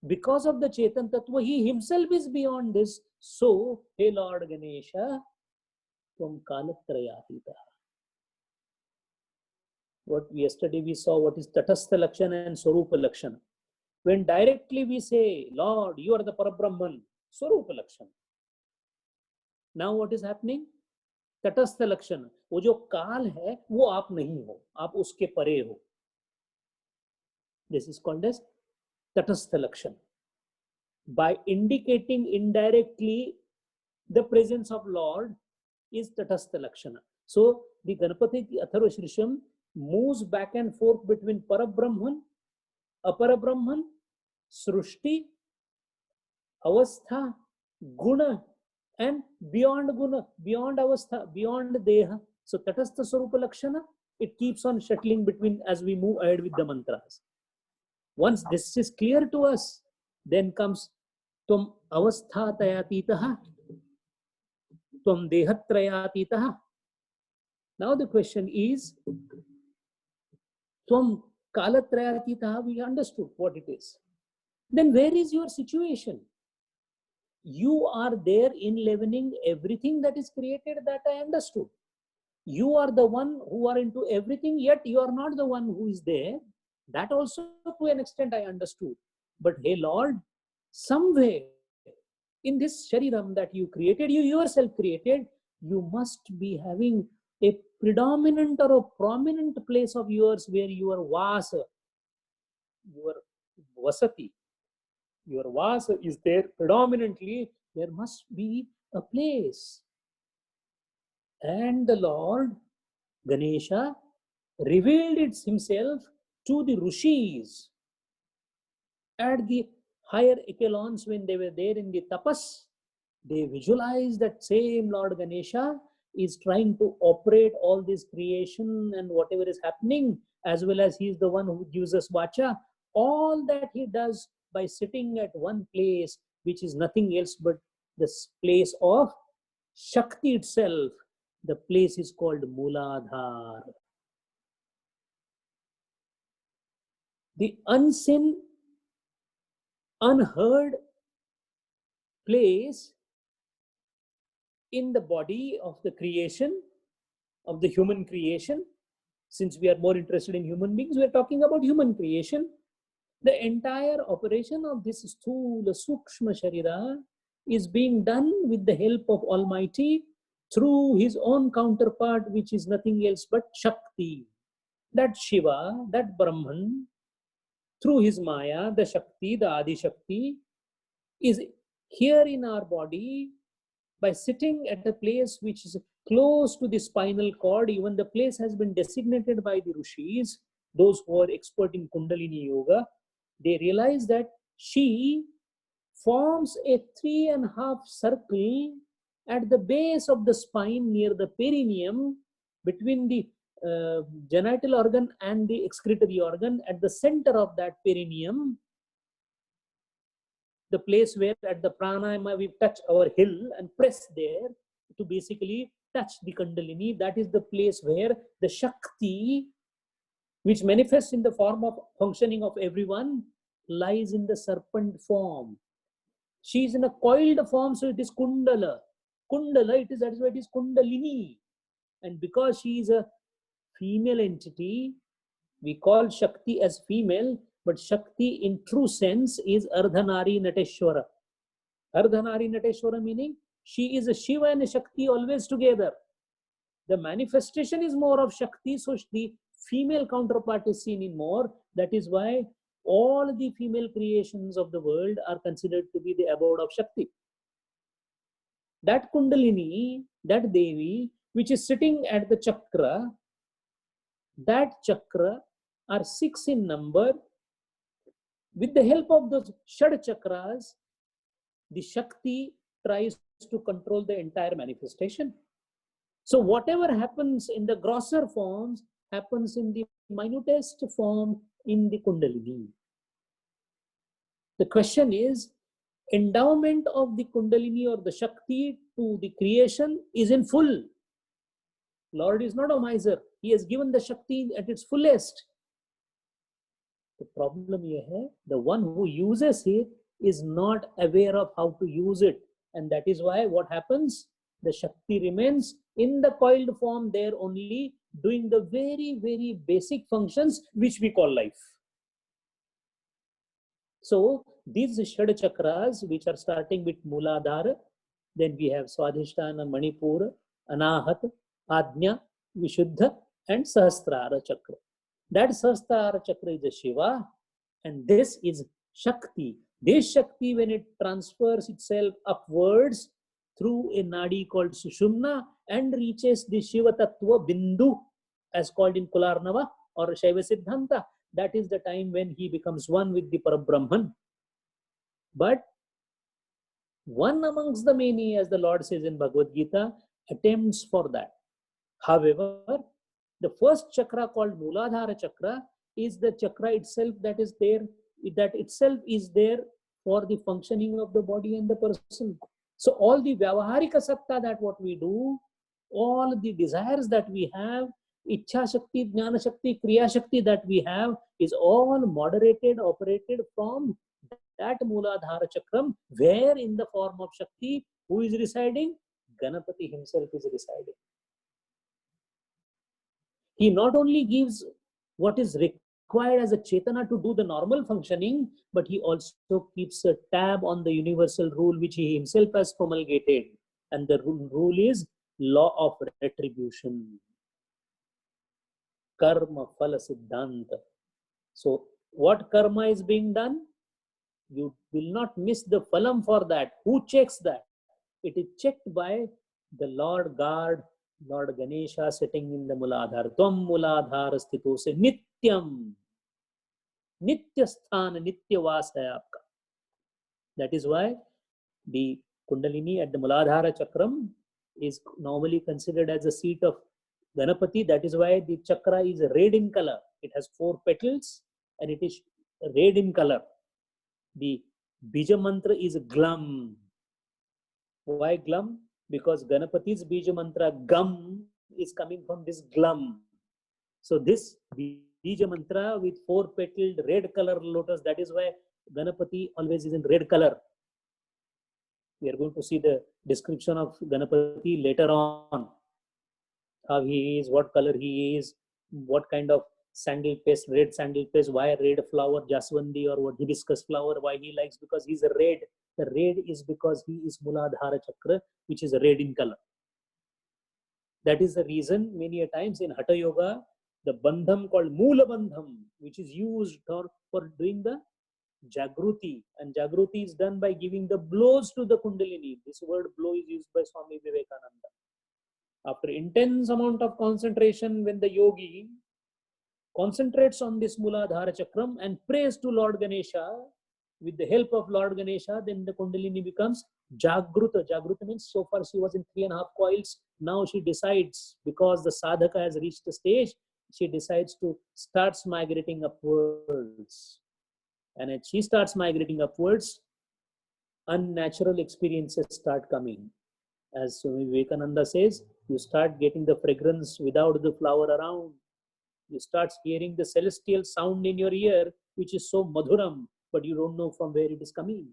because of the Chetan Tattva, he himself is beyond this. So, hey Lord Ganesha, Tvam Kalatrayatita. What yesterday we saw, what is Tatastha Lakshana and Swarupa Lakshana. When directly we say, Lord, you are the Parabrahman, Swarupa Lakshana. Now what is happening? तटस्थ लक्षण, वो जो काल है वो आप नहीं हो, आप उसके परे हो. This is called as तटस्थ लक्षण. By indicating indirectly the presence of Lord is तटस्थ लक्षण. So the Ganapati Atharva Shrisham moves back and forth between Parabrahman, Aparabrahman, Srushti, Avastha, Guna, and beyond Guna, beyond Avastha, beyond Deha. So Tatastha Swarupa Lakshana, it keeps on shuttling between as we move ahead with the mantras. Once this is clear to us, then comes Tvam Avastha Tayatitaha, Tvam dehatrayatitah. Now the question is, Tvam kalatrayatitah, we understood what it is. Then where is your situation? You are there enlivening everything that is created, that I understood. You are the one who are into everything, yet you are not the one who is there. That also to an extent I understood. But hey Lord, somewhere in this Shariram that you created, you yourself created, you must be having a predominant or a prominent place of yours where your vasa, your vasati, your vasa is there predominantly. There must be a place. And the Lord Ganesha revealed it himself to the Rishis at the higher echelons when they were there in the tapas. They visualized that same Lord Ganesha is trying to operate all this creation and whatever is happening, as well as he is the one who gives us vacha. All that he does by sitting at one place, which is nothing else but this place of Shakti itself. The place is called Mooladhar. The unseen, unheard place in the body of the creation, of the human creation. Since we are more interested in human beings, we are talking about human creation. The entire operation of this Sthula Sukshma Sharira is being done with the help of Almighty through his own counterpart, which is nothing else but Shakti. That Shiva, that Brahman, through his Maya, the Shakti, the Adi Shakti, is here in our body by sitting at a place which is close to the spinal cord. Even the place has been designated by the Rishis, those who are expert in Kundalini Yoga. They realize that she forms a 3.5 circle at the base of the spine near the perineum, between the genital organ and the excretory organ. At the center of that perineum, the place where at the pranayama we touch our hill and press there to basically touch the Kundalini. That is the place where the Shakti, which manifests in the form of functioning of everyone, lies in the serpent form. She is in a coiled form, so it is Kundala. Kundala, it is, that is why it is Kundalini. And because she is a female entity, we call Shakti as female, but Shakti in true sense is Ardhanari Nateshwara. Ardhanari Nateshwara meaning she is a Shiva and a Shakti always together. The manifestation is more of Shakti, so the female counterpart is seen in more. That is why all the female creations of the world are considered to be the abode of Shakti. That Kundalini, that Devi, which is sitting at the chakra, that chakra are 6 in number. With the help of those Shad chakras, the Shakti tries to control the entire manifestation. So whatever happens in the grosser forms happens in the minutest form in the Kundalini. The question is, endowment of the Kundalini or the Shakti to the creation is in full. Lord is not a miser. He has given the Shakti at its fullest. The problem here is the one who uses it is not aware of how to use it. And that is why what happens? The Shakti remains in the coiled form there only, doing the very, very basic functions which we call life. So these Shad chakras, which are starting with Mooladhara, then we have Swadhisthana, Manipura, Anahat, Ajna, Vishuddha, and Sahasrara chakra. That Sahasrara chakra is a Shiva, and this is Shakti. This Shakti, when it transfers itself upwards through a nadi called Sushumna and reaches the Shiva Tattva Bindu, as called in Kularnava or Shaiva Siddhanta, that is the time when he becomes one with the Parabrahman. But one amongst the many, as the Lord says in Bhagavad Gita, attempts for that. However, the first chakra called Mooladhara chakra is the chakra itself that is there, that itself is there for the functioning of the body and the person. So all the Vyavaharika Satta that what we do, all the desires that we have, Ichha Shakti, Jnana Shakti, Kriya Shakti that we have is all moderated, operated from that Mooladhara Chakram, where in the form of Shakti, who is residing? Ganapati himself is residing. He not only gives what is required as a Chetana to do the normal functioning, but he also keeps a tab on the universal rule which he himself has promulgated. And the rule is law of retribution. Karma phala siddhanta. So what karma is being done? You will not miss the phalam for that. Who checks that? It is checked by the Lord God, Lord Ganesha sitting in the Muladhara. Tvam Muladhara sthito se nityam. Nitya sthan, nitya vas hai aapka. That is why the Kundalini at the Muladhara Chakram is normally considered as a seat of Ganapati. That is why the chakra is red in color. It has 4 petals and it is red in color. The Bija mantra is Glam. Why Glam? Because Ganapati's Bija mantra Gam is coming from this Glam. So this Bija mantra with 4 petaled red color lotus, that is why Ganapati always is in red color. We are going to see the description of Ganapati later on. How he is, what color he is, what kind of sandal paste, red sandal paste, why red flower, jaswandi or what hibiscus flower, why he likes, because he's a red. The red is because he is Muladhara Chakra, which is red in color. That is the reason many a times in Hatha Yoga, the bandham called Moola Bandham, which is used for doing the Jagruti, and Jagruti is done by giving the blows to the Kundalini. This word blow is used by Swami Vivekananda. After intense amount of concentration, when the yogi concentrates on this Mooladhara Chakram and prays to Lord Ganesha, with the help of Lord Ganesha, then the Kundalini becomes Jagruta. Jagruta means so far she was in 3.5 coils. Now she decides, because the sadhaka has reached a stage, she decides to starts migrating upwards. And as she starts migrating upwards, unnatural experiences start coming. As Swami Vivekananda says, you start getting the fragrance without the flower around. You start hearing the celestial sound in your ear, which is so madhuram, but you don't know from where it is coming.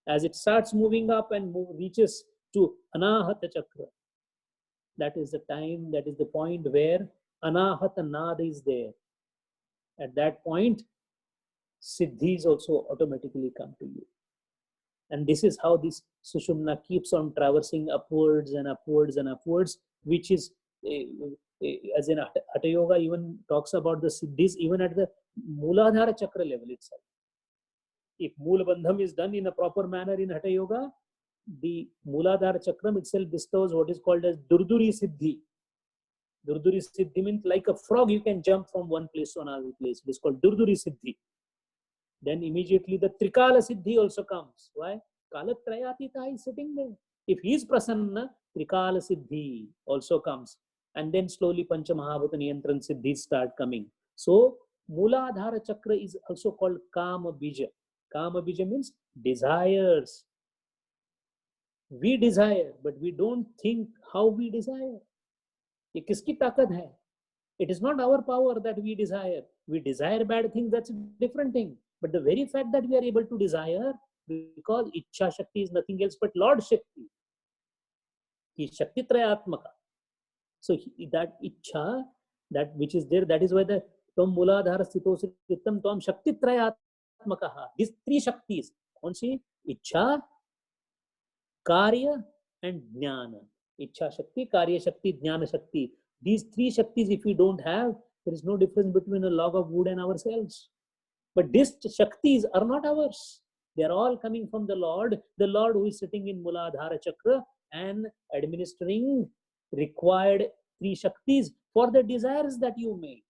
As it starts moving up and reaches to Anahata Chakra, that is the time, that is the point where Anahata Nada is there. At that point, Siddhis also automatically come to you. And this is how this Sushumna keeps on traversing upwards and upwards and upwards, which is, as in Hatha Yoga even talks about the Siddhis even at the Mooladhara Chakra level itself. If Moola Bandham is done in a proper manner in Hatha Yoga, the Mooladhara Chakram itself bestows what is called as Durduri Siddhi. Durduri Siddhi means like a frog, you can jump from one place to another place. It is called Durduri Siddhi. Then immediately the Trikala Siddhi also comes. Why? Kalatrayatita is sitting there. If he is prasanna, Trikala Siddhi also comes. And then slowly Pancha Mahabhuta Niyantran Siddhis start coming. So Mooladhara Chakra is also called Kama Bija. Kama Bija means desires. We desire, but we don't think how we desire. ये किसकी ताकत है? It is not our power that we desire. We desire bad things, that's a different thing. But the very fact that we are able to desire, because Ichha Shakti is nothing else but Lord Shakti. He is Shakti Trayatmaka. So that Ichha, that which is there, that is why the Tvam Mooladhara Sthito Sittam Tvam Shakti Trayatmaka. These 3 Shaktis. Kaun si? Ichha, Karya and Jnana. Ichha Shakti, Karya Shakti, Jnana Shakti. These 3 Shaktis, if we don't have, there is no difference between a log of wood and ourselves. But these Shaktis are not ours. They are all coming from the Lord who is sitting in Mooladhara Chakra and administering required 3 Shaktis for the desires that you make.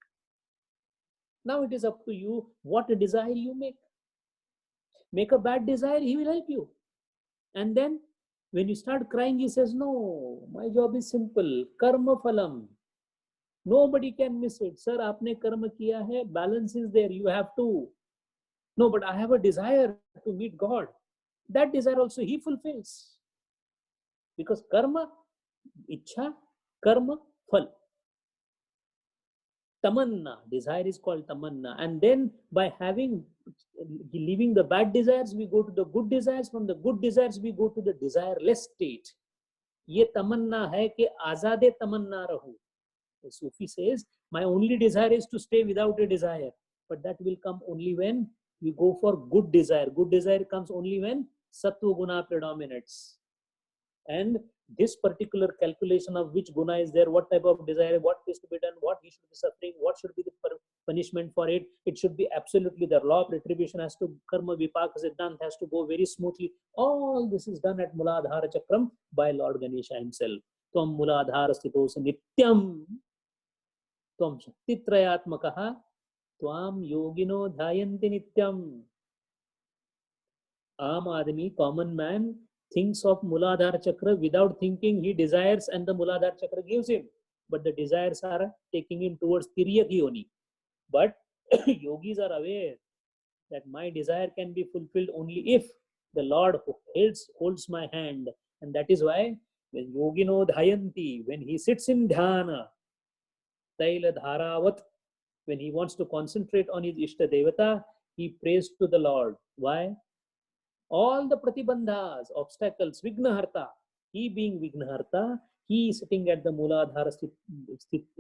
Now it is up to you what desire you make. Make a bad desire, he will help you. And then when you start crying, he says, no, my job is simple. Karma phalam. Nobody can miss it. Sir, aapne karma kiya hai, balance is there, you have to. No, but I have a desire to meet God. That desire also he fulfills. Because karma, ichha, karma, phal. Tamanna, desire is called tamanna. And then by leaving the bad desires, we go to the good desires. From the good desires, we go to the desireless state. ये तमन्ना है कि आजादे तमन्ना रहूं. The Sufi says, my only desire is to stay without a desire. But that will come only when we go for good desire. Good desire comes only when sattva guna predominates. And this particular calculation of which guna is there, what type of desire, what is to be done, what he should be suffering, what should be the punishment for it, it should be absolutely the law of retribution has to, karma vipaka siddhant has to go very smoothly. All this is done at Muladhara Chakram by Lord Ganesha himself. Tvam Muladhara Sthitosa Nityam Tvam Shaktitrayatmakaha Tvam Yogino Dhyayanti Nityam. Aam Admi, common man, thinks of Muladhara Chakra without thinking. He desires and the Muladhara Chakra gives him. But the desires are taking him towards Tiryak Yoni. But yogis are aware that my desire can be fulfilled only if the Lord holds my hand. And that is why when Yogino Dhayanti, when he sits in dhyana, Taila Dharavat, when he wants to concentrate on his Ishta Devata, he prays to the Lord. Why? All the pratibandhas, obstacles, Vignaharta, he being Vignaharta, he is sitting at the Muladhara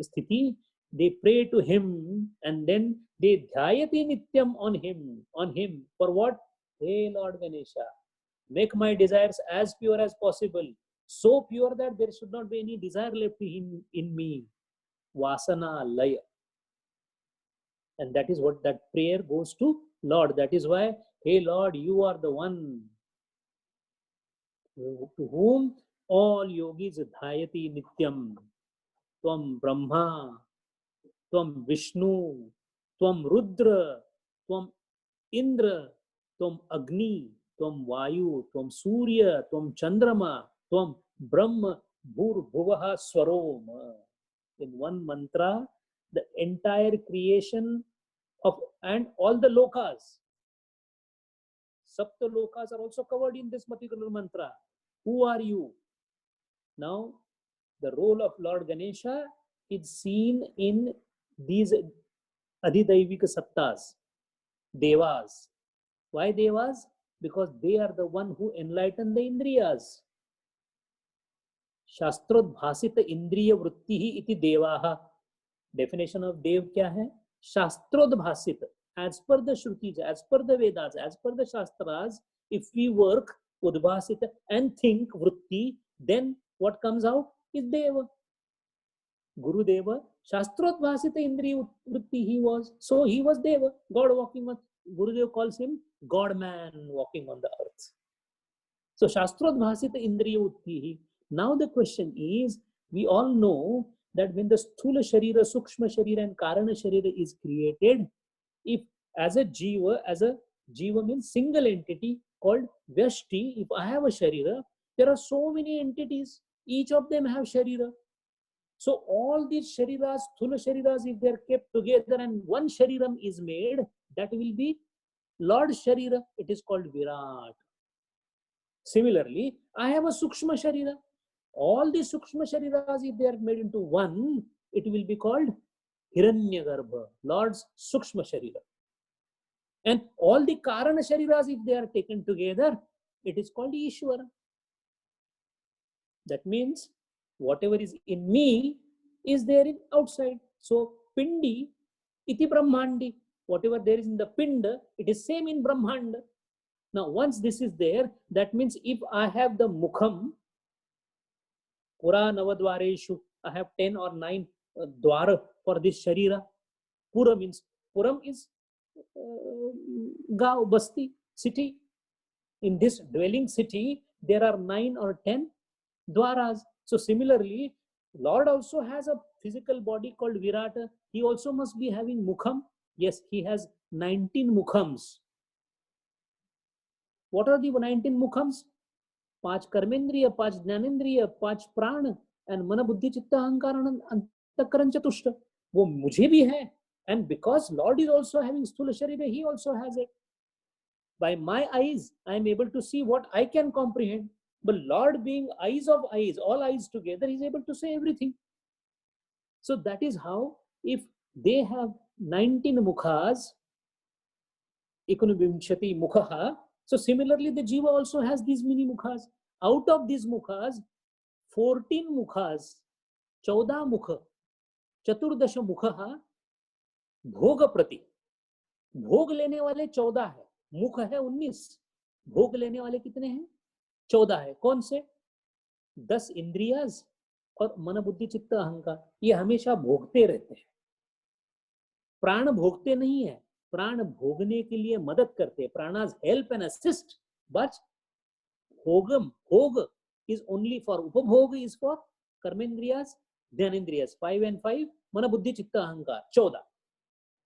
Sthiti, they pray to him and then they dhyayati nityam on him. For what? Hey Lord Ganesha, make my desires as pure as possible, so pure that there should not be any desire left in me. Vasana laya. And that is what that prayer goes to Lord. That is why, hey Lord, you are the one to whom all yogis dhyayati nityam. Tvam Brahma, Tvam Vishnu, Tvam Rudra, Tvam Indra, Tvam Agni, Tvam Vayu, Tvam Surya, Tvam Chandrama, Tvam Brahma, Bhur Bhuvaha Swaroma. In one mantra, the entire creation of and all the lokas. Sapta lokas are also covered in this particular mantra. Who are you? Now, the role of Lord Ganesha is seen in these Adhidaivika Saptas, Devas. Why Devas? Because they are the one who enlighten the Indriyas. Shastrodbhasita Indriya Vrittihi iti Devaha. Definition of Dev kya hai? Shastrodbhasita. As per the Shrutis, as per the Vedas, as per the Shastras, if we work Udbhasita and think Vritti, then what comes out is Deva. Guru Deva, Shastrodbhasita Indriya Vritti he was. So he was Deva, God walking on. Gurudev calls him God man walking on the earth. So Shastrodbhasita Indriya Vritti. Now the question is, we all know that when the Sthula Sharira, Sukshma Sharira and Karana Sharira is created, if as a Jiva means single entity called Vyashti, if I have a Sharira, there are so many entities, each of them have Sharira. So all these Shariras, Sthula Shariras, if they are kept together and one Shariram is made, that will be Lord Sharira, it is called Virat. Similarly, I have a Sukshma Sharira. All the Sukshma Shariras, if they are made into one, it will be called Hiranyagarbha, Lord's Sukshma Sharira. And all the Karana Shariras, if they are taken together, it is called Ishvara. That means whatever is in me is there in outside. So Pindi iti Brahmandi. Whatever there is in the Pinda, it is same in Brahmanda. Now once this is there, that means if I have the Mukham, Pura Navadvareshu, I have 10 or 9 dwara for this Sharira. Puram is Gaon, Basti, city. In this dwelling city, there are 9 or 10 dwaras. So similarly, Lord also has a physical body called Virata. He also must be having Mukham. Yes, he has 19 Mukhams. What are the 19 Mukhams? 5 कर्मेंद्रिय, 5 ज्ञानेंद्रिय, 5 प्राण and mana buddhi chitta ahankara antakaran chatushta. वो मुझे भी है. And because Lord is also having sthula sharira, he also has it. By my eyes, I am able to see what I can comprehend. But Lord being eyes of eyes, all eyes together, is able to say everything. So that is how, if they have 19 mukhas, Ikunubimshati mukhaha, so similarly the jiva also has these many mukhas. Out of these mukhas, 14 mukhas, 14 mukha, चतुर्दश मुखः भोग प्रति, भोग लेने वाले 14 है, मुख है 19, भोग लेने वाले कितने हैं? 14 है। कौन से? 10 इंद्रियाज और मन बुद्धि चित्त अहंकार, ये हमेशा भोगते रहते हैं। प्राण भोगते नहीं है, प्राण भोगने के लिए मदद करते हैं, प्राणाज हेल्प एंड असिस्ट, बट भोगम, भोग इज ओनली फॉर, उपभोग इज फॉर कर्मेंद्रियाज, ध्यानेन्द्रियाज, 5 and 5, मन बुद्धि चित्त अहंकार 14।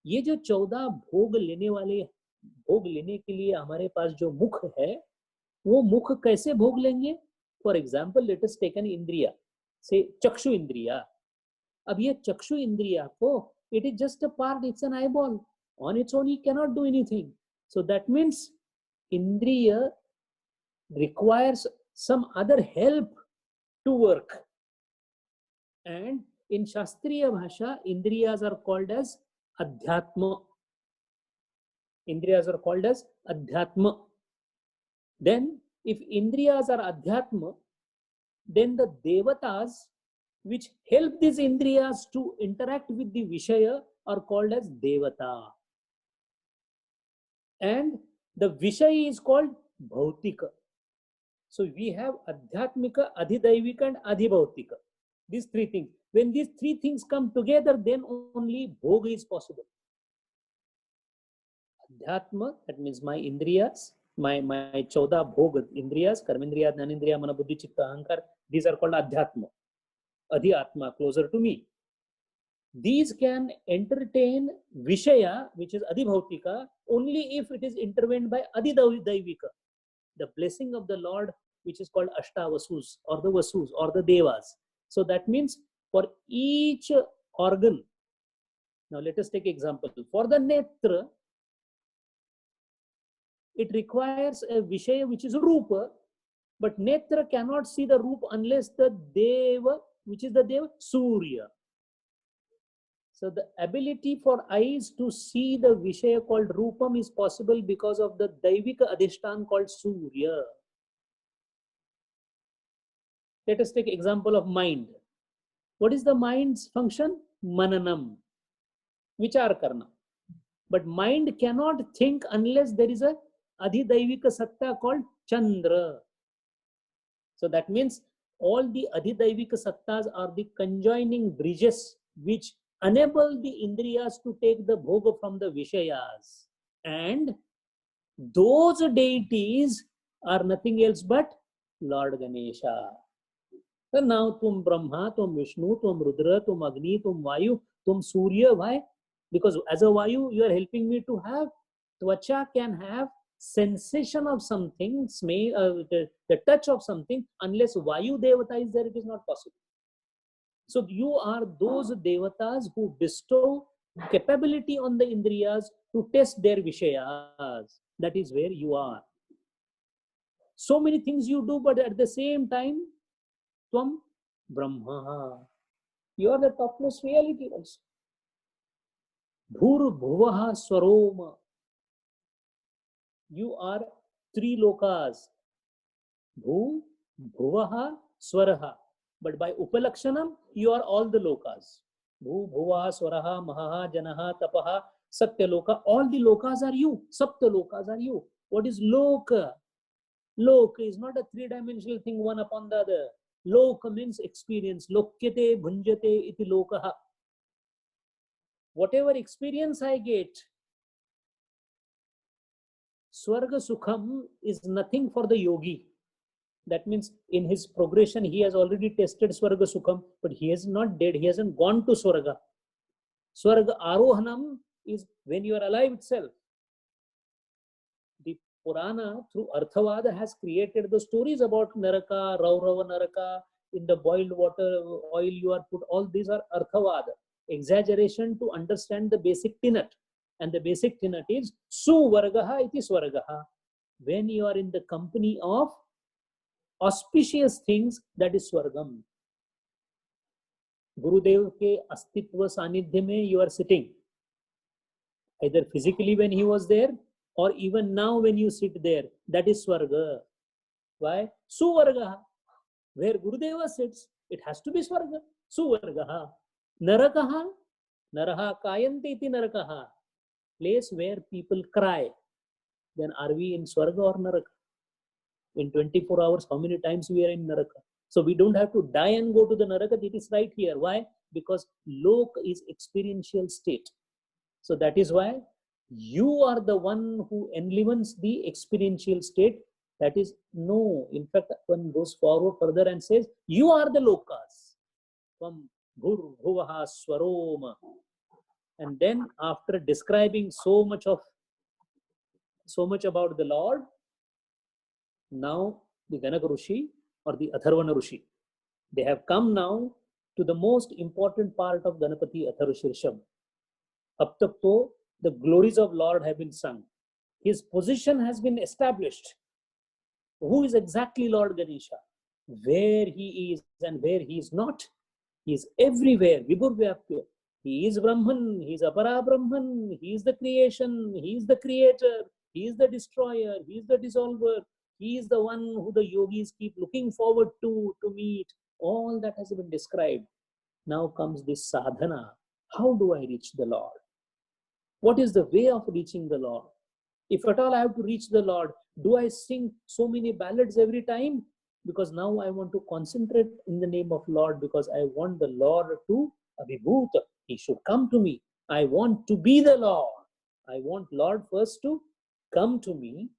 ये जो 14 भोग लेने वाले, भोग लेने के लिए हमारे पास जो मुख है, वो मुख कैसे भोग लेंगे? For example let us take an इंद्रिया, से चक्षु इंद्रिया। अब ये चक्षु इंद्रिया को, it is just a part, it's an eyeball, on its own he cannot do anything. So that means इंद्रिय requires some other help to work. And in Shastriya Bhasha, Indriyas are called as Adhyatma. Indriyas are called as Adhyatma. Then, if Indriyas are Adhyatma, then the Devatas which help these Indriyas to interact with the Vishaya are called as Devata. And the Vishaya is called Bhautika. So we have Adhyatmika, Adhidaivika and Adhibhautika. These three things. When these three things come together, then only Bhoga is possible. Adhyatma, that means my Indriyas, my 14 Bhoga Indriyas, Karmendriya, Jnanendriya, Mana, Buddhi, Chitta, Ahankar, these are called Adhyatma. Adhyatma, closer to me. These can entertain Vishaya, which is Adhibhautika, only if it is intervened by Adhidaivika, the blessing of the Lord, which is called Ashtavasus or the Vasus or the Devas. So that means for each organ, now let us take example. For the Netra, it requires a Vishaya which is Rupa, but Netra cannot see the Rupa unless the Deva, which is the Deva, Surya. So the ability for eyes to see the Vishaya called Rupam is possible because of the Daivika Adhishtan called Surya. Let us take example of mind. What is the mind's function? Mananam, vichar karna. But mind cannot think unless there is a Adhidaivika Satta called Chandra. So that means all the Adhidaivika Sattas are the conjoining bridges which enable the Indriyas to take the Bhoga from the Vishayas. And those deities are nothing else but Lord Ganesha. So now tum Brahma, tum Vishnu, tum Rudra, tum Agni, tum Vayu, tum Surya. Why? Because as a Vayu, you are helping me to have, Tvacha can have sensation of something, smell, the touch of something. Unless Vayu Devata is there, it is not possible. So you are those Devatas who bestow capability on the Indriyas to test their Vishayas. That is where you are. So many things you do, but at the same time, Tvam Brahma. You are the topmost reality also. Bhur Bhuvaha Swaroma. You are 3 lokas. Bhu, Bhuvaha, Swaraha. But by Upalakshanam, you are all the lokas. Bhu, Bhuvaha, Swaraha, Mahaha, Janaha, Tapaha, Satya Loka. All the lokas are you. Sapta lokas are you. What is Loka? Loka is not a 3-dimensional thing, one upon the other. Loka means experience. Lokyate, bhunjate, iti lokaha. Whatever experience I get, Swarga Sukham is nothing for the yogi. That means in his progression, he has already tested Swarga Sukham, but he is not dead. He hasn't gone to Swarga. Swarga Arohanam is when you are alive itself. The Purana, through Arthavada, has created the stories about Naraka, Raurava Naraka, in the boiled water, oil you are put. All these are Arthavada. Exaggeration to understand the basic tenet. And the basic tenet is Suvargaha iti Swargaha. When you are in the company of auspicious things, that is Swargam. Gurudev ke astitva sanidhya mein you are sitting, either physically when he was there or even now when you sit there, that is Swarga. Why? Suvarga. Where Gurudeva sits, it has to be Swarga. Suvarga. Narakaha. Naraha kayanti iti narakaha. Place where people cry. Then are we in Swarga or Naraka? In 24 hours, how many times we are in Naraka? So we don't have to die and go to the Naraka. It is right here. Why? Because Lok is experiential state. So that is why you are the one who enlivens the experiential state. That is no. In fact, one goes forward further and says, you are the Lokas. From Bhur Bhuvaha Swaroma. And then after describing so much about the Lord, now the Ganaka Rishi or the Atharvana Rishi, they have come now to the most important part of Ganapati Atharvashirsham. Up to the glories of Lord have been sung. His position has been established. Who is exactly Lord Ganesha? Where he is and where he is not. He is everywhere. Vibhur Vyapya. He is Brahman. He is Apara Brahman. He is the creation. He is the creator. He is the destroyer. He is the dissolver. He is the one who the yogis keep looking forward to meet. All that has been described. Now comes this sadhana. How do I reach the Lord? What is the way of reaching the Lord? If at all I have to reach the Lord, do I sing so many ballads every time? Because now I want to concentrate in the name of Lord, because I want the Lord to abhibhuta. He should come to me. I want to be the Lord. I want Lord first to come to me.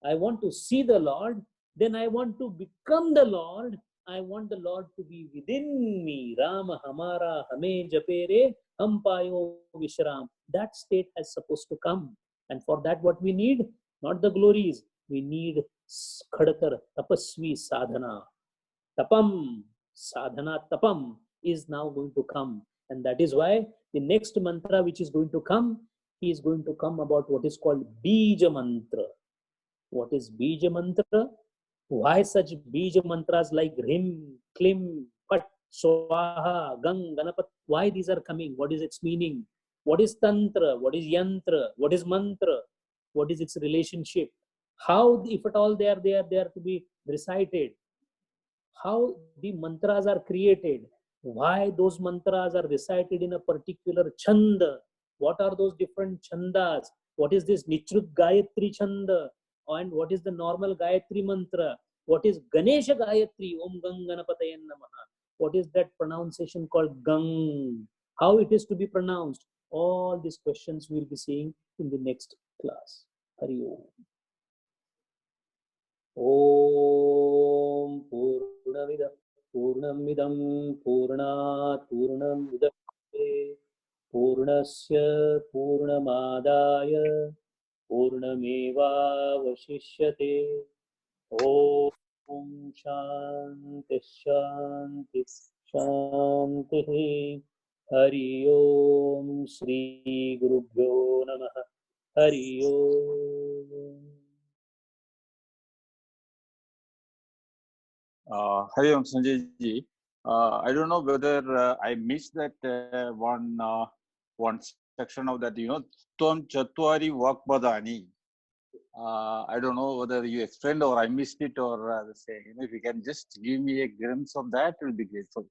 I want to see the Lord. Then I want to become the Lord. I want the Lord to be within me. Rama hamara hame japere ham payo vishram. That state is supposed to come. And for that, what we need? Not the glories. We need khadatar, tapasvi sadhana. Tapam, sadhana tapam is now going to come. And that is why the next mantra which is going to come, he is going to come about what is called Bija Mantra. What is Bija Mantra? Why such Bija Mantras like Hrim, Klim, Pat, Swaha, Gang, Ganapat? Why these are coming? What is its meaning? What is Tantra? What is Yantra? What is Mantra? What is its relationship? How, if at all they are to be recited? How the mantras are created? Why those mantras are recited in a particular chanda? What are those different chandas? What is this Nichrut Gayatri chanda? And what is the normal Gayatri mantra? What is Ganesha Gayatri? Om Gang Ganapatayen Namaha. What is that pronunciation called Gang? How it is to be pronounced? All these questions we'll be seeing in the next class. Hari Om. Om Purnamidam Purnat Purnamudapte Purnasya Purnamadaya Purnameva Vashishyate. Om Shanti Shanti Shanti. Hari Om Shri Gurubhyo Namaha. Hari Om. Hari Om Sanjay ji. I don't know whether I missed that one section of that, Tvam Chatwari Vakpadani. I don't know whether you explained or I missed it, or say, if you can just give me a glimpse of that, it will be grateful.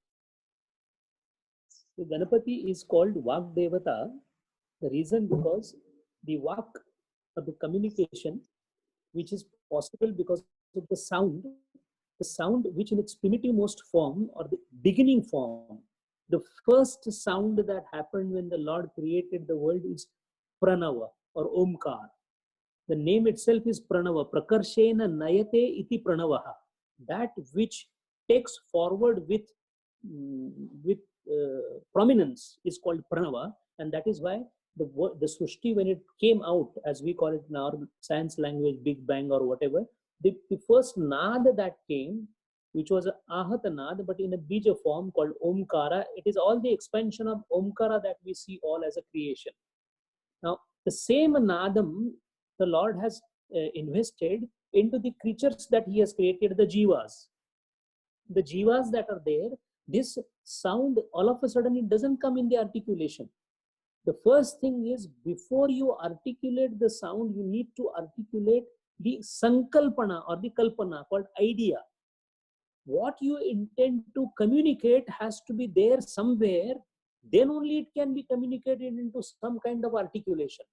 So Ganapati is called Vak Devata. The reason because the Vak, or the communication, which is possible because of the sound which in its primitive most form or the beginning form, the first sound that happened when the Lord created the world is Pranava or Omkar. The name itself is Pranava. Prakarshena Nayate iti Pranavaha. That which takes forward with prominence is called Pranava, and that is why the Srushti, when it came out, as we call it in our science language, Big Bang or whatever, the first Nad that came, which was Ahata Nad, but in a Bija form called Omkara, it is all the expansion of Omkara that we see all as a creation. Now, the same Nadam the Lord has invested into the creatures that he has created, the jivas. The jivas that are there, this sound, all of a sudden, it doesn't come in the articulation. The first thing is, before you articulate the sound, you need to articulate the sankalpana or the kalpana, called idea. What you intend to communicate has to be there somewhere, then only it can be communicated into some kind of articulation.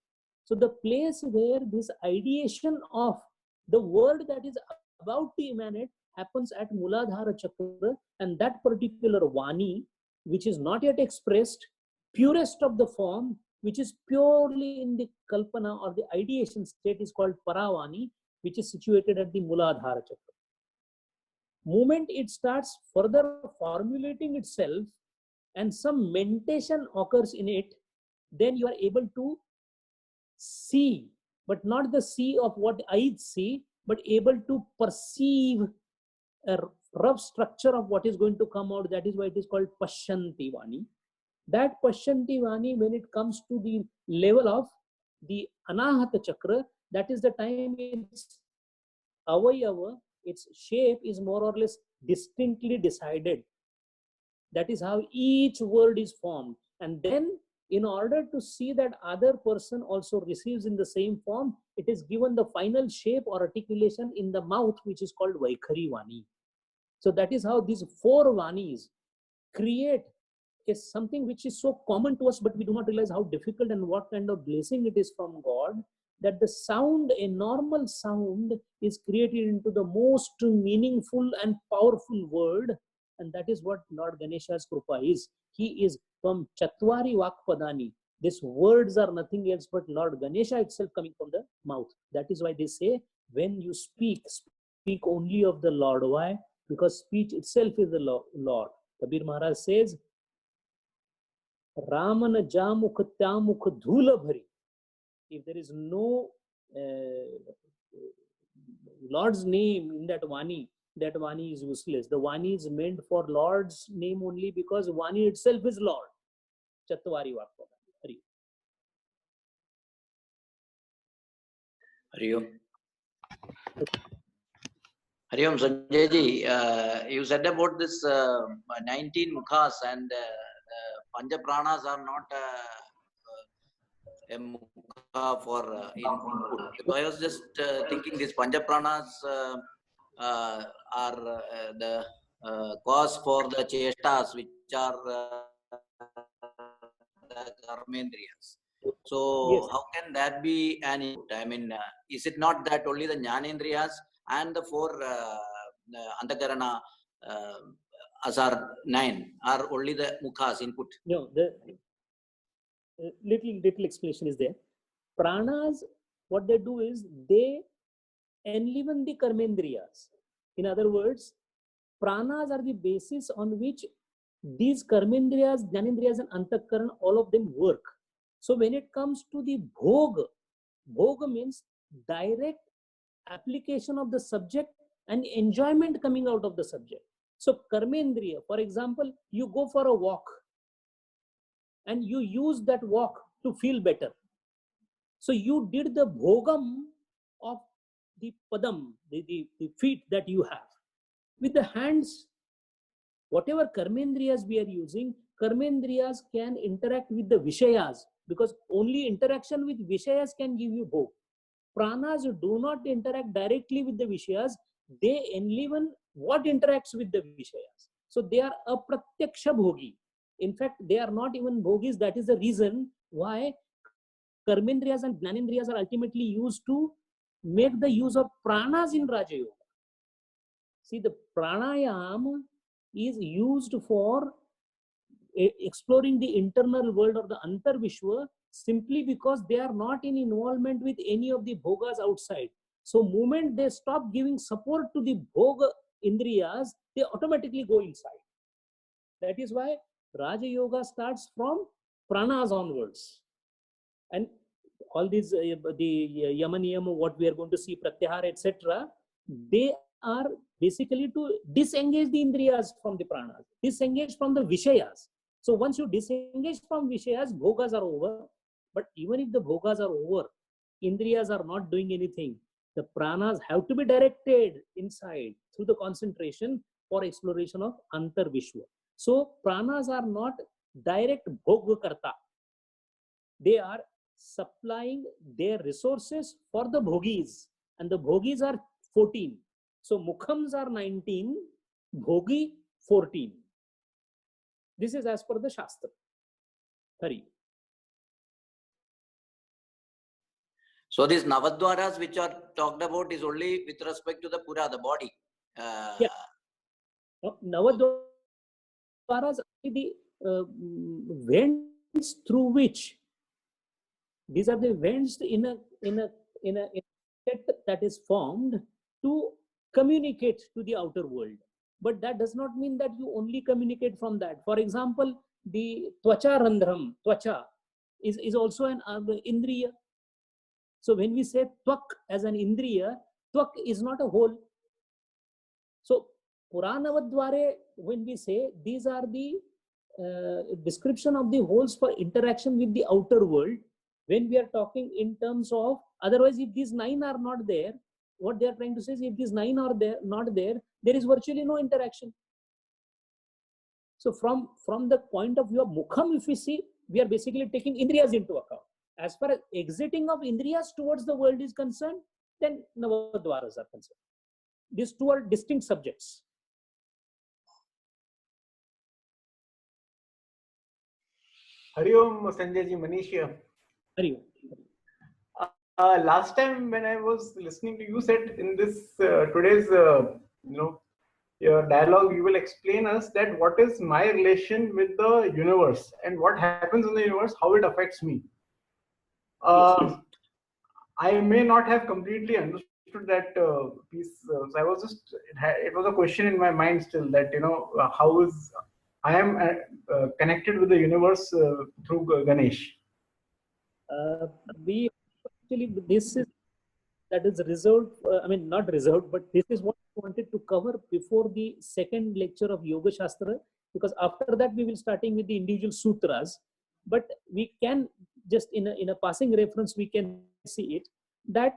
So the place where this ideation of the word that is about to emanate happens at Muladhara Chakra, and that particular Vani, which is not yet expressed, purest of the form, which is purely in the Kalpana or the ideation state, is called Paravani, which is situated at the Muladhara Chakra. Moment it starts further formulating itself and some mentation occurs in it, then you are able to see, but not the see of what eyes see, but able to perceive a rough structure of what is going to come out. That is why it is called Pashyanti Vani. That Pashyanti Vani, when it comes to the level of the Anahata Chakra, that is the time its avayava, its shape is more or less distinctly decided. That is how each word is formed. And then, in order to see that other person also receives in the same form, it is given the final shape or articulation in the mouth, which is called Vaikhari Vani. So that is how these four Vanis create is something which is so common to us, but we do not realize how difficult and what kind of blessing it is from God, that the sound, a normal sound, is created into the most meaningful and powerful word. And that is what Lord Ganesha's Krupa is. He is from Chatwari Vakpadani. These words are nothing else but Lord Ganesha itself coming from the mouth. That is why they say, when you speak, speak only of the Lord. Why? Because speech itself is the Lord. Kabir Maharaj says, Ramana jamukh tamukh dhula bhari. If there is no Lord's name in that Vani is useless. The Vani is meant for Lord's name only because Vani itself is Lord. Chatwari Vakpadani. Hari Om. Hari Om, Sanjay ji, you said about this 19 mukhas, and Pancha Pranas are not a mukha for input. So I was just thinking these Pancha Pranas are the cause for the chestas, which are the karmendriyas. So Yes. how can that be an input? I mean, is it not that only the Jnanendriyas and the four Antakarana Asar 9 are only the mukhas input? No, the little explanation is there. Pranas, what they do is they enliven the karmendriyas. In other words, pranas are the basis on which these karmendriyas, jnanendriyas and antakaran, all of them work. So when it comes to the bhoga, bhoga means direct application of the subject and enjoyment coming out of the subject. So karmendriya, for example, you go for a walk and you use that walk to feel better. So you did the bhogam of the padam, the feet that you have. With the hands, whatever karmendriyas we are using, karmendriyas can interact with the vishayas, because only interaction with vishayas can give you bhog. Pranas do not interact directly with the vishayas, they enliven what interacts with the vishayas. So they are apratyaksha bhogi. In fact, they are not even bhogis. That is the reason why karmendriyas and jnanendriyas are ultimately used to make the use of pranas in Raja Yoga. See, the pranayam is used for exploring the internal world of the Antarvishwa, simply because they are not in involvement with any of the bhogas outside. So moment they stop giving support to the bhoga indriyas, they automatically go inside. That is why Raja Yoga starts from pranas onwards. And all these, the yamaniyam, what we are going to see, pratyahara, etc., they are basically to disengage the indriyas from the pranas, disengage from the vishayas. So once you disengage from vishayas, bhogas are over. But even if the bhogas are over, indriyas are not doing anything. The pranas have to be directed inside through the concentration for exploration of Antar Vishwa. So pranas are not direct bhogkarta. They are supplying their resources for the bhogis, and the bhogis are 14. So mukhams are 19, bhogi 14. This is as per the Shastra. Hari. So these Navadwaras which are talked about is only with respect to the Pura, the body. Yeah. Navadwaras are the vents through which, these are the vents in a set that is formed to communicate to the outer world. But that does not mean that you only communicate from that. For example, the twacha randhram, twacha is also an indriya. So when we say twak as an indriya, twak is not a hole. So Puranavadware, when we say these are the description of the holes for interaction with the outer world, when we are talking in terms of, otherwise if these 9 are not there, what they are trying to say is if these 9 are there, not there, there is virtually no interaction. So from the point of view of Mukham, if we see, we are basically taking Indriyas into account. As far as exiting of Indriyas towards the world is concerned, then Navadwaras are concerned. These two are distinct subjects. Hari Om, Sanjay ji, Manish here. Hari Om. Last time when I was listening to you said in this today's your dialogue, you will explain us that what is my relation with the universe and what happens in the universe, how it affects me. I may not have completely understood that piece. So I was just, it was a question in my mind still that, how is, I am connected with the universe through Ganesh. We actually, this is, that is reserved, not reserved, but this is what we wanted to cover before the second lecture of Yoga Shastra, because after that we will starting with the individual sutras. But we can just in a passing reference, we can see it, that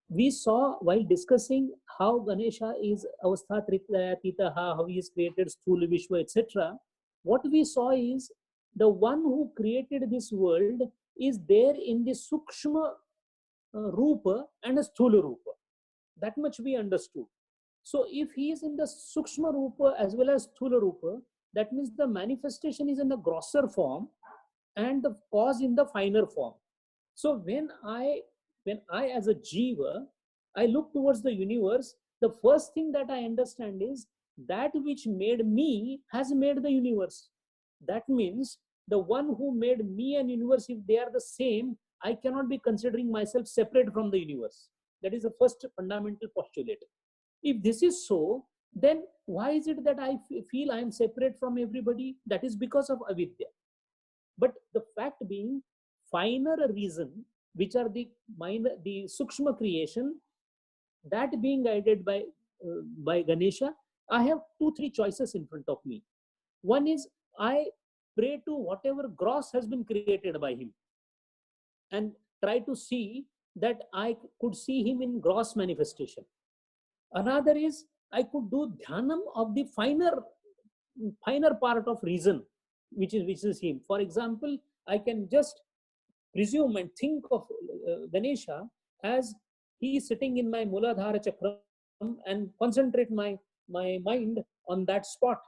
we saw while discussing how Ganesha is Avastha Tritayatitaha, how he is created Sthula Vishwa, etc. What we saw is the one who created this world is there in the Sukshma Rupa and a Sthula Rupa. That much we understood. So if he is in the Sukshma Rupa as well as Sthula Rupa, that means the manifestation is in the grosser form and the cause in the finer form. So when I as a jiva, I look towards the universe, the first thing that I understand is that which made me has made the universe. That means the one who made me and universe, if they are the same, I cannot be considering myself separate from the universe. That is the first fundamental postulate. If this is so, then why is it that I feel I am separate from everybody? That is because of avidya. But the fact being, finer reason, which are the minor, the sukshma creation, that being guided by Ganesha, I have 2-3 choices in front of me. One is I pray to whatever gross has been created by him and try to see that I could see him in gross manifestation. Another is I could do dhyanam of the finer part of reason, which is him. For example, I can just presume and think of Ganesha as he is sitting in my Muladhara Chakram and concentrate my mind on that spot.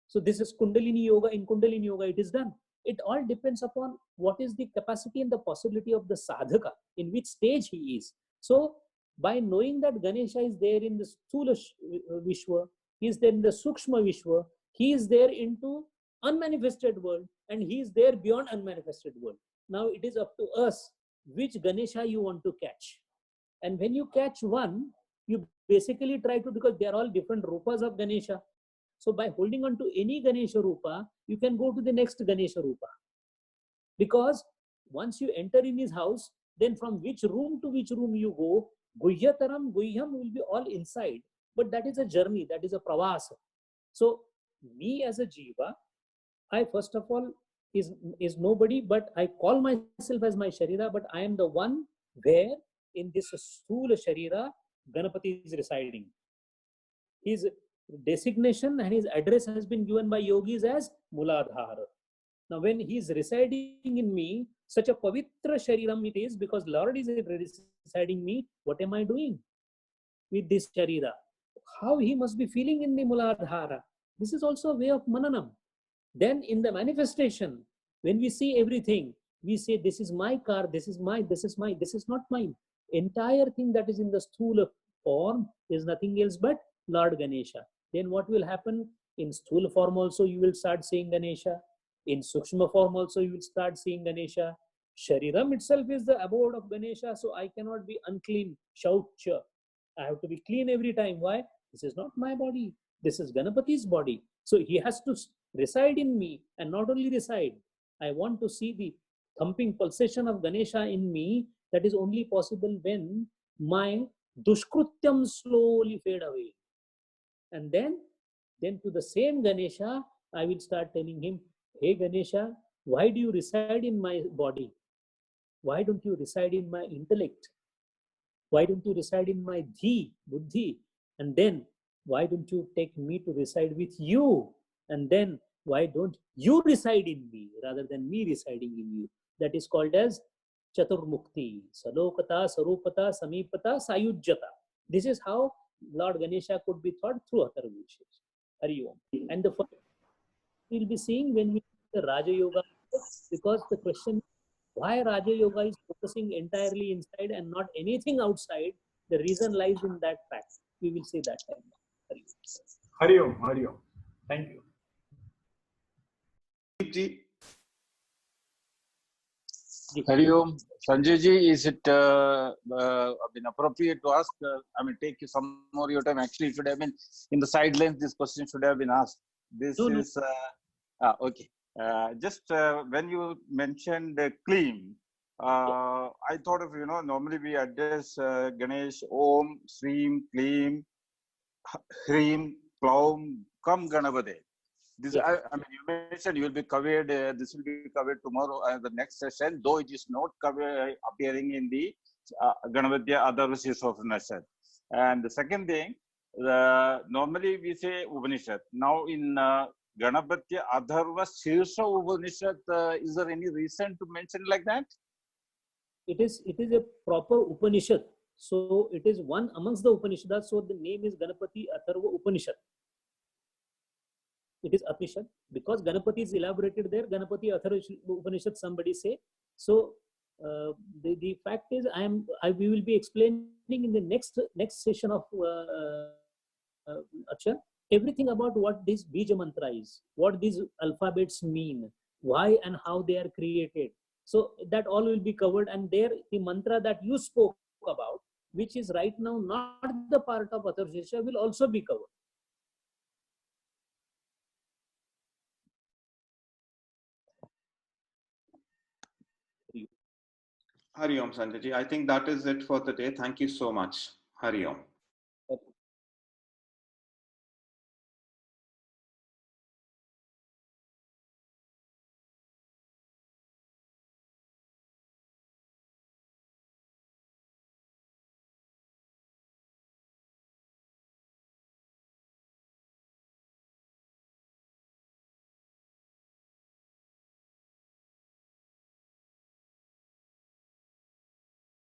So this is Kundalini Yoga. In Kundalini Yoga, it is done. It all depends upon what is the capacity and the possibility of the sadhaka, in which stage he is. So by knowing that Ganesha is there in the Sthula Vishwa, he is there in the Sukshma Vishwa, he is there into unmanifested world, and he is there beyond unmanifested world. Now it is up to us which Ganesha you want to catch. And when you catch one, you basically try to, because they are all different rupas of Ganesha. So by holding on to any Ganesha Rupa, you can go to the next Ganesha Rupa. Because once you enter in his house, then from which room to which room you go, Guhyataram, Guhyam will be all inside. But that is a journey, that is a pravasa. So me as a jiva, I first of all is nobody, but I call myself as my Sharira, but I am the one where in this Sthula Sharira, Ganapati is residing. His designation and his address has been given by yogis as Muladhara. Now, when he is residing in me, such a Pavitra Shariram it is, because Lord is residing in me, what am I doing with this Sharira? How he must be feeling in the Muladhara. This is also a way of Mananam. Then in the manifestation, when we see everything, we say, this is my car, this is mine, this is mine, this is not mine. Entire thing that is in the Sthula form is nothing else but Lord Ganesha. Then what will happen? In Sthula form also you will start seeing Ganesha. In Sukshma form also you will start seeing Ganesha. Shariram itself is the abode of Ganesha, so I cannot be unclean, shaucha. I have to be clean every time. Why? This is not my body. This is Ganapati's body. So he has to reside in me, and not only reside. I want to see the thumping pulsation of Ganesha in me. That is only possible when my dushkrutyam slowly fade away. And then to the same Ganesha, I will start telling him, hey Ganesha, why do you reside in my body? Why don't you reside in my intellect? Why don't you reside in my dhi, buddhi? And then why don't you take me to reside with you? And then why don't you reside in me rather than me residing in you? That is called as Chaturmukti, Salokata, Sarupata, Samipata, Sayujjata. This is how Lord Ganesha could be thought through Atharva. Hari Om. And the first we'll be seeing when we the Raja Yoga, because the question why Raja Yoga is focusing entirely inside and not anything outside, the reason lies in that fact. We will see that time. Hari Om, Hari Om. Thank you. Hari Om. Sanjay ji, is it appropriate to ask? Take you some more of your time. Actually, it should have been in the sidelines. This question should have been asked. This is okay. Just when you mentioned Kleem, I thought of, normally we address Ganesh, Om, Sreem, Kleem, Hreem, Klaum, Kam Ganapate. This, Yeah. you mentioned you will be covered, this will be covered tomorrow the next session, though it is not appearing in the Ganapatya Atharva of Upanishad. And the second thing, normally we say Upanishad. Now in Ganapatya Atharva Shirsha Upanishad, is there any reason to mention like that? It is a proper Upanishad. So it is one amongst the Upanishads. So the name is Ganapati Atharva Upanishad. It is Upanishad because Ganapati is elaborated there. Ganapati Atharva Upanishad, somebody say. So the fact is, we will be explaining in the next session of Akshar everything about what this Bija Mantra is, what these alphabets mean, why and how they are created. So that all will be covered, and there the mantra that you spoke about, which is right now not the part of Atharva, will also be covered. Hari Om, Sanjay ji. I think that is it for the day. Thank you so much. Hari Om.